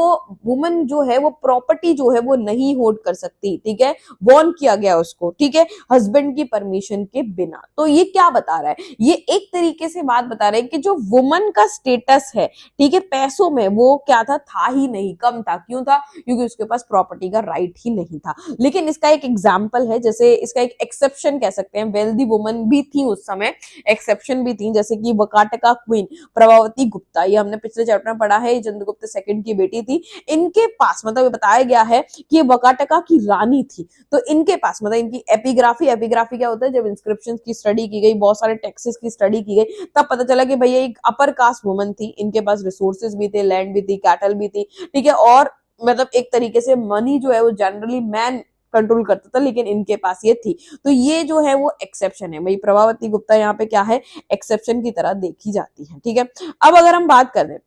वुमन जो है वो प्रॉपर्टी जो है वो नहीं होल्ड कर सकती। ठीक है, वॉर्न किया गया उसको, ठीक है, हस्बैंड की परमिशन के बिना। तो ये क्या बता रहा है, ये एक तरीके से बात बता रहा है कि जो वुमन का स्टेटस है, ठीक है, पैसों में वो क्या था ही नहीं, कम था। क्यों था, क्योंकि उसके पास प्रॉपर्टी का राइट ही नहीं था। लेकिन इसका एक एग्जाम्पल है, जैसे इसका एक एक्सेप्शन सकते हैं, वेल्दी वुमन भी थी उस समय, एक्सेप्शन भी थी, जैसे कि वकाटका क्वीन प्रभावती गुप्ता, ये हमने पिछले चैप्टर में पढ़ा है, चंद्रगुप्त सेकंड की बेटी थी। इनके पास मतलब बताया गया है कि ये वकाटका की रानी थी। तो इनके पास मतलब इनकी एपिग्राफी क्या होता है, जब इंस्क्रिप्शंस की स्टडी की गई, बहुत सारे टेक्सेस की स्टडी की गई, तब पता चला कि भैया एक अपर कास्ट वुमन थी, इनके पास रिसोर्सेज भी थे, लैंड भी थी, कैटल भी थी। ठीक है, और मतलब एक तरीके से मनी जो है वो जनरली मैन कंट्रोल करता था, लेकिन इनके पास ये थी। तो ये जो है वो एक्सेप्शन है भाई, प्रभावती गुप्ता यहाँ पे क्या है, एक्सेप्शन की तरह देखी जाती है। ठीक है, अब अगर हम बात करें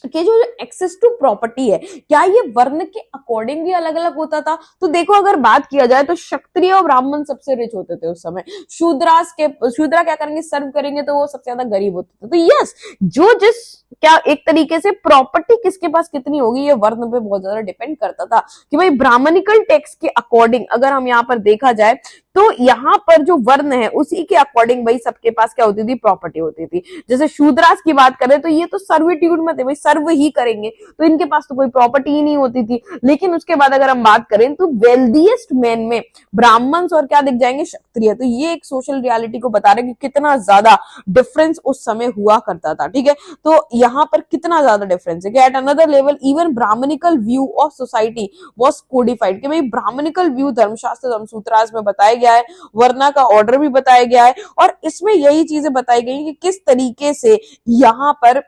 कि जो एक्सेस टू प्रॉपर्टी है, क्या ये वर्ण के अकॉर्डिंग भी अलग अलग होता था। तो देखो अगर बात किया जाए तो क्षत्रिय और ब्राह्मण सबसे रिच होते थे उस समय, शूद्रा क्या करेंगे, सर्व करेंगे, तो वो सबसे ज्यादा गरीब होते थे। तो यस, जो जिस क्या एक तरीके से प्रॉपर्टी किसके पास कितनी होगी, ये वर्ण पे बहुत ज्यादा डिपेंड करता था। कि भाई ब्राह्मणिकल टेक्स्ट के अकॉर्डिंग अगर हम यहाँ पर देखा जाए तो यहाँ पर जो वर्ण है उसी के अकॉर्डिंग भाई सबके पास क्या होती थी, प्रॉपर्टी होती थी। जैसे शूद्रास की बात करें तो ये तो सर्विट्यूड में थे भाई, सर्व ही करेंगे, तो इनके पास तो कोई प्रॉपर्टी ही नहीं होती थी। लेकिन उसके बाद अगर हम बात करें तो वेल्दीएस्ट मैन में ब्राह्मण और क्या दिख जाएंगे, क्षत्रिय। तो ये एक सोशल रियलिटी को बता रहे कि कितना ज्यादा डिफरेंस उस समय हुआ करता था। ठीक है, तो यहाँ पर कितना ज्यादा डिफरेंस है कि at another level even Brahmanical view of society was codified, कि भाई ब्राह्मणिकल व्यू धर्मशास्त्र धर्मसूत्रास में बताया गया है, वर्णा का ऑर्डर भी बताया गया है, और इसमें यही चीजें बताई गई कि किस तरीके से यहाँ पर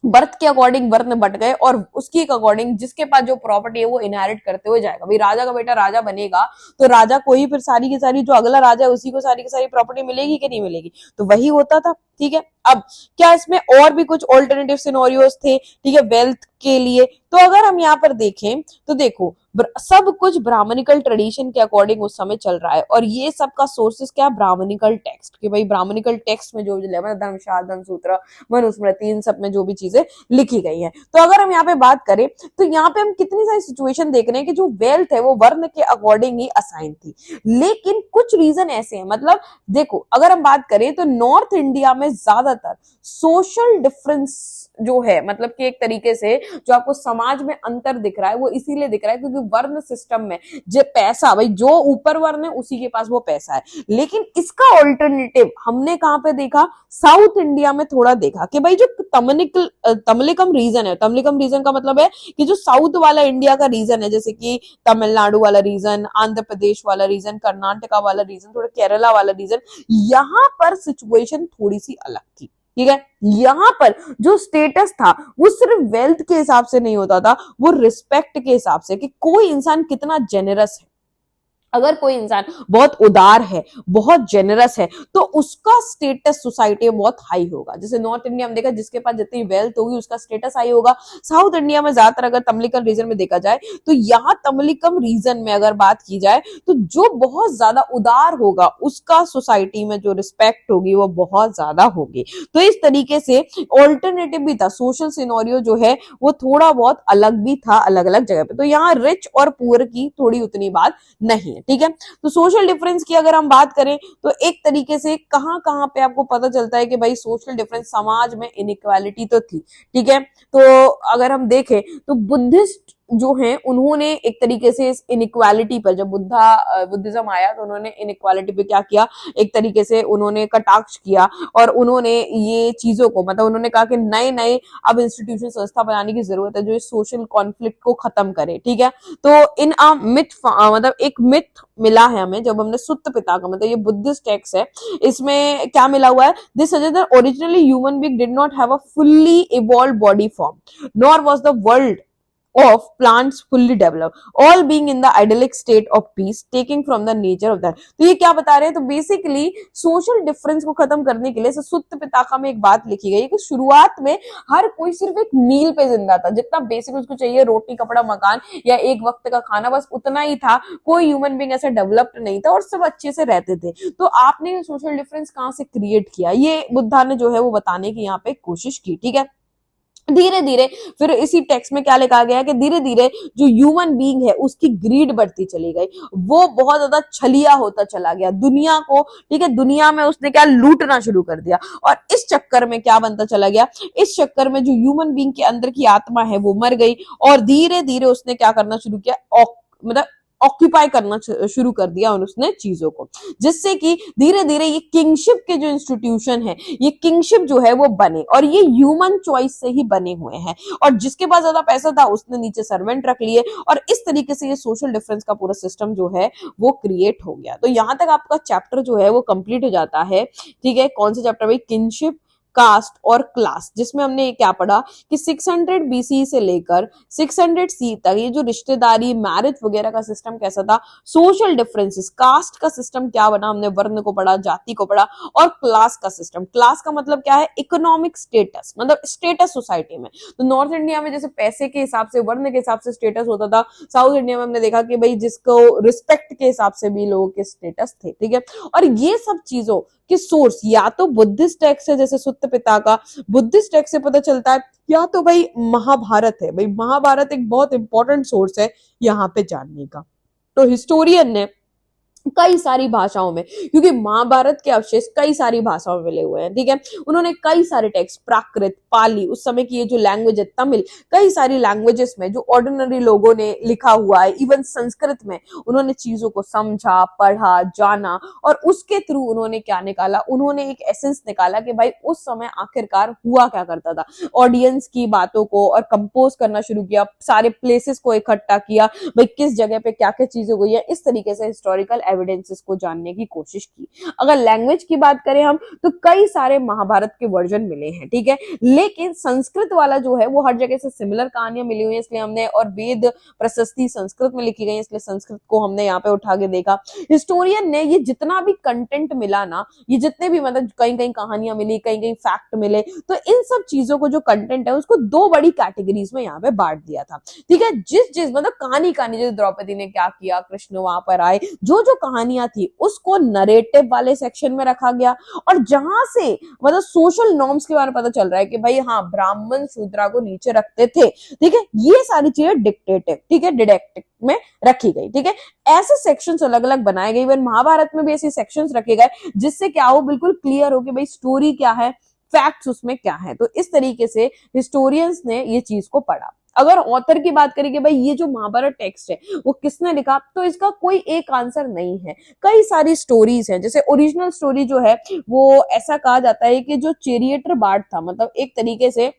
बर्थ के अकॉर्डिंग वर्ण बट गए, और उसकी अकॉर्डिंग जिसके पास जो प्रॉपर्टी है वो इनहेरिट करते हुए जाएगा। भाई राजा का बेटा राजा बनेगा तो राजा को ही फिर सारी की सारी, जो अगला राजा है उसी को सारी की सारी प्रॉपर्टी मिलेगी कि नहीं मिलेगी, तो वही होता था। ठीक है, अब क्या इसमें और भी कुछ ऑल्टरनेटिव सिनेरियोस थे, ठीक है, वेल्थ के लिए। तो अगर हम यहाँ पर देखें तो देखो सब कुछ ब्राह्मणिकल ट्रेडिशन के अकॉर्डिंग उस समय चल रहा है, और ये सब का सोर्सेस क्या, ब्राह्मणिकल टेक्स्ट, कि भाई ब्राह्मणिकल टेक्स्ट में जो धर्मशास्त्र धर्मसूत्र मनुस्मृति इन सब में जो भी चीजें लिखी गई हैं। तो अगर हम यहाँ पे बात करें तो यहाँ पे हम कितनी सारी सिचुएशन देख रहे हैं कि जो वेल्थ है वो वर्ण के अकॉर्डिंग ही असाइन थी, लेकिन कुछ रीजन ऐसे हैं, मतलब देखो अगर हम बात करें तो नॉर्थ इंडिया में ज्यादातर सोशल डिफरेंस जो है, मतलब कि एक तरीके से जो आपको समाज में अंतर दिख रहा है वो इसीलिए दिख रहा है क्योंकि वर्ण सिस्टम में जो पैसा, भाई जो ऊपर वर्ण है उसी के पास वो पैसा है। लेकिन इसका ऑल्टरनेटिव हमने कहां पे देखा, साउथ इंडिया में थोड़ा देखा कि भाई जो तमिलिकम रीजन है, तमिलिकम रीजन का मतलब है कि जो साउथ वाला इंडिया का रीजन है, जैसे कि तमिलनाडु वाला रीजन, आंध्र प्रदेश वाला रीजन, कर्नाटका वाला रीजन, थोड़ा केरला वाला रीजन, यहाँ पर सिचुएशन थोड़ी सी अलग थी। ठीक है, यहाँ पर जो स्टेटस था वो सिर्फ वेल्थ के हिसाब से नहीं होता था, वो रिस्पेक्ट के हिसाब से, कि कोई इंसान कितना जेनरस है। अगर कोई इंसान बहुत उदार है, बहुत जेनरस है, तो उसका स्टेटस सोसाइटी में बहुत हाई होगा। जैसे नॉर्थ इंडिया में देखा, जिसके पास जितनी वेल्थ होगी उसका स्टेटस हाई होगा। साउथ इंडिया में ज्यादातर अगर तमिलिकल रीजन में देखा जाए तो यहाँ तमिलिकम रीजन में अगर बात की जाए तो जो बहुत ज्यादा उदार होगा उसका सोसाइटी में जो रिस्पेक्ट होगी वो बहुत ज्यादा होगी। तो इस तरीके से ऑल्टरनेटिव भी था, सोशल सिनेरियो जो है वो थोड़ा बहुत अलग भी था अलग अलग जगह पे। तो यहाँ रिच और पुअर की थोड़ी उतनी बात नहीं। है, ठीक है। तो सोशल डिफरेंस की अगर हम बात करें तो एक तरीके से कहाँ कहाँ पे आपको पता चलता है कि भाई सोशल डिफरेंस, समाज में इनइक्वालिटी तो थी, ठीक है। तो अगर हम देखें तो बुद्धिस्ट जो हैं उन्होंने एक तरीके से इस इनइक्वालिटी पर, जब बुद्धिज्म आया तो उन्होंने इनइक्वालिटी पे क्या किया, एक तरीके से उन्होंने कटाक्ष किया और उन्होंने ये चीजों को, मतलब उन्होंने कहा कि नए नए अब इंस्टीट्यूशन, संस्था बनाने की जरूरत है जो इस सोशल कॉन्फ्लिक्ट को खत्म करे, ठीक है। तो इन अ मिथ, मतलब एक मिथ मिला है हमें जब हमने सुत्त पिता का, मतलब ये बुद्धिस्ट टेक्स्ट है, इसमें क्या मिला हुआ है, this suggest that originally human being did not have a fully evolved body form nor was the world of plants fully developed, all being in the idyllic state of peace taking from the nature of that। तो ये क्या बता रहे हैं, तो basically social difference को खत्म करने के लिए सुत्त पिताका में एक बात लिखी गई है कि शुरुआत में हर कोई सिर्फ एक मील पे जिंदा था, जितना बेसिक उसको चाहिए, रोटी कपड़ा मकान या एक वक्त का खाना, बस उतना ही था। कोई ह्यूमन बीइंग ऐसा डेवलप्ड नहीं था और सब अच्छे से रहते थे। तो आपने सोशल डिफरेंस कहां से क्रिएट किया, ये बुद्धा ने जो है वो बताने की यहाँ पे कोशिश की, ठीक है। धीरे धीरे फिर इसी टेक्स्ट में क्या लिखा गया है कि धीरे धीरे जो ह्यूमन बीइंग है उसकी ग्रीड बढ़ती चली गई, वो बहुत ज्यादा छलिया होता चला गया दुनिया को, ठीक है। दुनिया में उसने क्या लूटना शुरू कर दिया और इस चक्कर में क्या बनता चला गया, इस चक्कर में जो ह्यूमन बीइंग के अंदर की आत्मा है वो मर गई और धीरे धीरे उसने क्या करना शुरू किया, मतलब ऑक्यूपाई करना शुरू कर दिया और उसने चीजों को, जिससे कि धीरे धीरे ये किंगशिप के जो इंस्टीट्यूशन है, ये किंगशिप जो है वो बने और ये ह्यूमन चॉइस से ही बने हुए हैं और जिसके पास ज्यादा पैसा था उसने नीचे सर्वेंट रख लिए और इस तरीके से ये सोशल डिफरेंस का पूरा सिस्टम जो है वो क्रिएट हो गया। तो यहां तक आपका चैप्टर जो है वो कंप्लीट हो जाता है, ठीक है। कौन सा चैप्टर भाई, किंगशिप, कास्ट और क्लास, जिसमें हमने क्या पढ़ा कि 600 बीसी से लेकर 600 सी तक ये जो रिश्तेदारी, मैरिज वगैरह का सिस्टम कैसा था, सोशल डिफरेंसेस, कास्ट का सिस्टम क्या बना, हमने वर्ण को पढ़ा, जाति को पढ़ा और क्लास का सिस्टम। क्लास का मतलब क्या है, इकोनॉमिक स्टेटस, मतलब स्टेटस सोसाइटी में। तो नॉर्थ इंडिया में जैसे पैसे के हिसाब से, वर्ण के हिसाब से स्टेटस होता था, साउथ इंडिया में हमने देखा कि भाई जिसको रिस्पेक्ट के हिसाब से भी लोगों के स्टेटस थे, ठीक है। और ये सब चीजों कि सोर्स या तो बुद्धिस्ट टेक्स्ट है जैसे सुत्त पिता का, बुद्धिस्ट टेक्स्ट से पता चलता है, या तो भाई महाभारत है। भाई महाभारत एक बहुत इंपॉर्टेंट सोर्स है यहाँ पे जानने का। तो हिस्टोरियन ने कई सारी भाषाओं में, क्योंकि महाभारत के अवशेष कई सारी भाषाओं में मिले हुए हैं, ठीक है, उन्होंने कई सारे टेक्स्ट, प्राकृत, पाली, उस समय की ये जो लैंग्वेज है तमिल, कई सारी लैंग्वेजेस में जो ऑर्डिनरी लोगों ने लिखा हुआ है, इवन संस्कृत में उन्होंने चीजों को समझा, पढ़ा, जाना और उसके थ्रू उन्होंने क्या निकाला, उन्होंने एक एसेंस निकाला कि भाई उस समय आखिरकार हुआ क्या करता था, ऑडियंस की बातों को और कंपोज करना शुरू किया, सारे प्लेसेस को इकट्ठा किया, भाई किस जगह पे क्या क्या चीजें हुई है, इस तरीके से हिस्टोरिकल एविडेंसेस को जानने की कोशिश की। अगर लैंग्वेज की बात करें हम तो कई सारे महाभारत के वर्जन मिले हैं, ठीक है, लेकिन संस्कृत वाला जो है वो हर जगह से सिमिलर कहानियां मिली हुई है, इसलिए हमने, और वेद प्रशस्ति संस्कृत में लिखी गई, इसलिए संस्कृत को हमने यहाँ पे उठा के देखा। हिस्टोरियन ने ये जितना भी कंटेंट मिला ना, ये जितने भी, मतलब कहीं कहीं कहानियां मिली, कहीं कहीं फैक्ट मिले, तो इन सब चीजों को जो कंटेंट है उसको दो बड़ी कैटेगरीज में यहाँ पे बांट दिया था, ठीक है। जिस मतलब कहानी जैसे द्रौपदी ने क्या किया, कृष्ण वहां पर आए, जो जो कहानियां थी उसको नरेटिव वाले सेक्शन में रखा गया और जहां से मतलब सोशल नॉर्म्स के बारे में पता चल रहा है कि भाई हाँ ब्राह्मण शूद्रा को नीचे रखते थे, ठीक है, ये सारी चीजें डिक्टेटिव, ठीक है, डिडेक्टिव में रखी गई, ठीक है। ऐसे सेक्शंस अलग अलग बनाए गए, इवन महाभारत में भी ऐसे सेक्शंस रखे गए जिससे क्या हो, बिल्कुल क्लियर हो कि भाई स्टोरी क्या है, फैक्ट्स उसमें क्या है। तो इस तरीके से हिस्टोरियंस ने ये चीज को पढ़ा। अगर ऑथर की बात करें कि भाई ये जो महाभारत टेक्स्ट है वो किसने लिखा, तो इसका कोई एक आंसर नहीं है, कई सारी स्टोरीज हैं। जैसे ओरिजिनल स्टोरी जो है वो ऐसा कहा जाता है कि जो चेरिएटर बार्ड था, मतलब एक तरीके से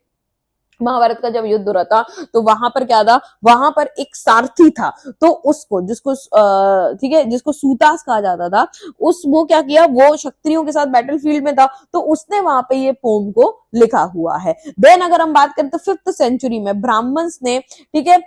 महाभारत का जब युद्ध हो रहा था तो वहां पर क्या था, वहां पर एक सारथी था, तो उसको, जिसको ठीक है, जिसको सूतास कहा जाता था, वो क्या किया, वो क्षत्रियों के साथ बैटलफील्ड में था, तो उसने वहां पे ये पोम को लिखा हुआ है। देन अगर हम बात करें तो 5th सेंचुरी में ब्राह्मण्स ने, ठीक है,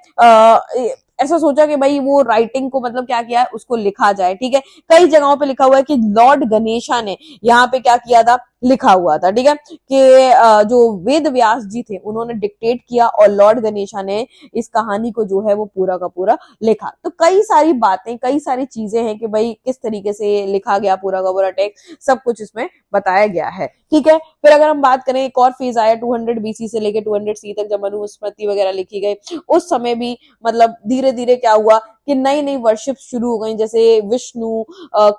ऐसा सोचा कि भाई वो राइटिंग को मतलब क्या किया है, उसको लिखा जाए, ठीक है। कई जगहों पे लिखा हुआ है कि लॉर्ड गणेशा ने यहाँ पे क्या किया था, लिखा हुआ था, ठीक है, कि जो वेद व्यास जी थे उन्होंने डिक्टेट किया और लॉर्ड गणेशा ने इस कहानी को जो है वो पूरा का पूरा लिखा। तो कई सारी बातें, कई सारी चीजें हैं कि भाई किस तरीके से लिखा गया पूरा का पूरा टेक्स्ट, सब कुछ इसमें बताया गया है, ठीक है। फिर अगर हम बात करें, एक और फेज आया 200 बीसी से लेकर 200 सी तक, जब मनुस्मृति वगैरह लिखी गई, उस समय भी मतलब धीरे धीरे क्या हुआ कि नई नई वर्शिप शुरू हो गई, जैसे विष्णु,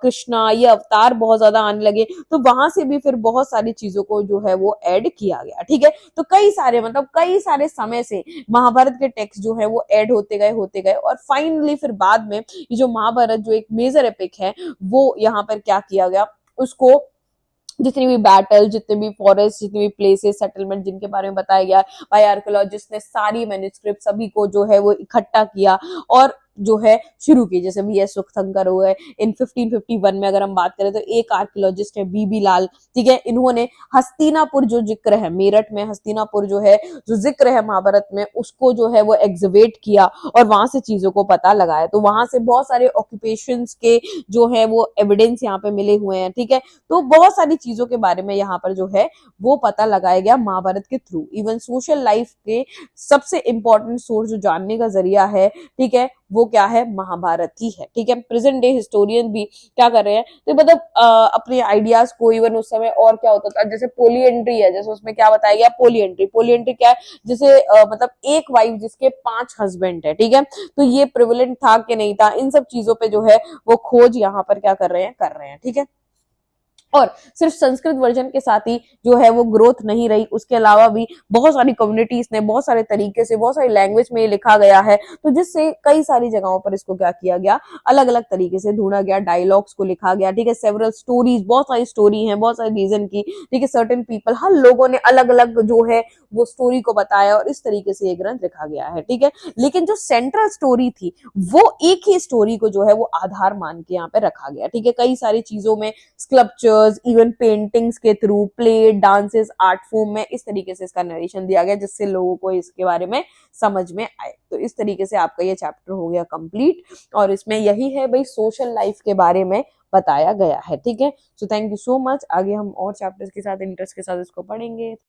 कृष्णा, ये अवतार बहुत ज्यादा आने लगे, तो वहां से भी फिर बहुत सारी चीजों को जो है वो ऐड किया गया। ठीक है, तो कई सारे मतलब कई सारे समय से महाभारत के टेक्स्ट जो है वो ऐड होते गए और फाइनली फिर बाद में ये जो महाभारत जो एक मेजर एपिक है वो यहाँ पर क्या किया गया, उसको जितनी भी बैटल, जितने भी फॉरेस्ट, जितनी भी प्लेसेस, सेटलमेंट जिनके बारे में बताया गया भाई आर्कोलॉजिस्ट ने सारी मैन्युस्क्रिप्ट सभी को जो है वो इकट्ठा किया और जो है शुरू की। जैसे वी.एस. सुखशंकर हुए इन 1551 में, अगर हम बात करें तो एक आर्कियोलॉजिस्ट है बीबी लाल, ठीक है, इन्होंने हस्तिनापुर जो जिक्र है, मेरठ में हस्तिनापुर जो है जो जिक्र है महाभारत में, उसको जो है वो एग्जिवेट किया और वहां से चीजों को पता लगाया। तो वहां से बहुत सारे ऑक्यूपेशंस के जो है वो एविडेंस यहाँ पे मिले हुए हैं। ठीक है, तो बहुत सारी चीजों के बारे में यहाँ पर जो है वो पता लगाया गया महाभारत के थ्रू। इवन सोशल लाइफ के सबसे इंपॉर्टेंट सोर्स जो जानने का जरिया है, ठीक है, वो क्या है, महाभारत ही है। ठीक है, प्रेजेंट डे हिस्टोरियन भी क्या कर रहे हैं, तो मतलब अपने आइडियाज को, इवन उस समय और क्या होता था, जैसे पोलिएंड्री है, जैसे उसमें क्या बताया गया, पोलिएंड्री, पोलिएंड्री क्या है, जैसे मतलब एक वाइफ जिसके 5 हस्बैंड है। ठीक है, तो ये प्रिविलेंट था कि नहीं था, इन सब चीजों पे जो है वो खोज यहाँ पर क्या कर रहे हैं। ठीक है, और सिर्फ संस्कृत वर्जन के साथ ही जो है वो ग्रोथ नहीं रही, उसके अलावा भी बहुत सारी कम्युनिटीज ने बहुत सारे तरीके से बहुत सारी लैंग्वेज में लिखा गया है, तो जिससे कई सारी जगहों पर इसको क्या किया गया, अलग अलग तरीके से ढूंढा गया, डायलॉग्स को लिखा गया। ठीक है, सेवरल स्टोरीज, बहुत सारी स्टोरी है, बहुत सारी रीजन की। ठीक है, सर्टेन पीपल, हर लोगों ने अलग अलग जो है वो स्टोरी को बताया और इस तरीके से ये ग्रंथ लिखा गया है। ठीक है, लेकिन जो सेंट्रल स्टोरी थी वो एक ही स्टोरी को जो है वो आधार मान के यहाँ पे रखा गया। ठीक है, कई सारी चीजों में स्कल्पचर्स, इवन पेंटिंग्स के through, play, dances, art form में इस तरीके से इसका नरेशन दिया गया जिससे लोगों को इसके बारे में समझ में आए। तो इस तरीके से आपका ये चैप्टर हो गया कंप्लीट और इसमें यही है भाई सोशल लाइफ के बारे में बताया गया है। ठीक है, so thank you so much. आगे हम और चैप्टर्स के साथ इंटरेस्ट के साथ इसको पढ़ेंगे।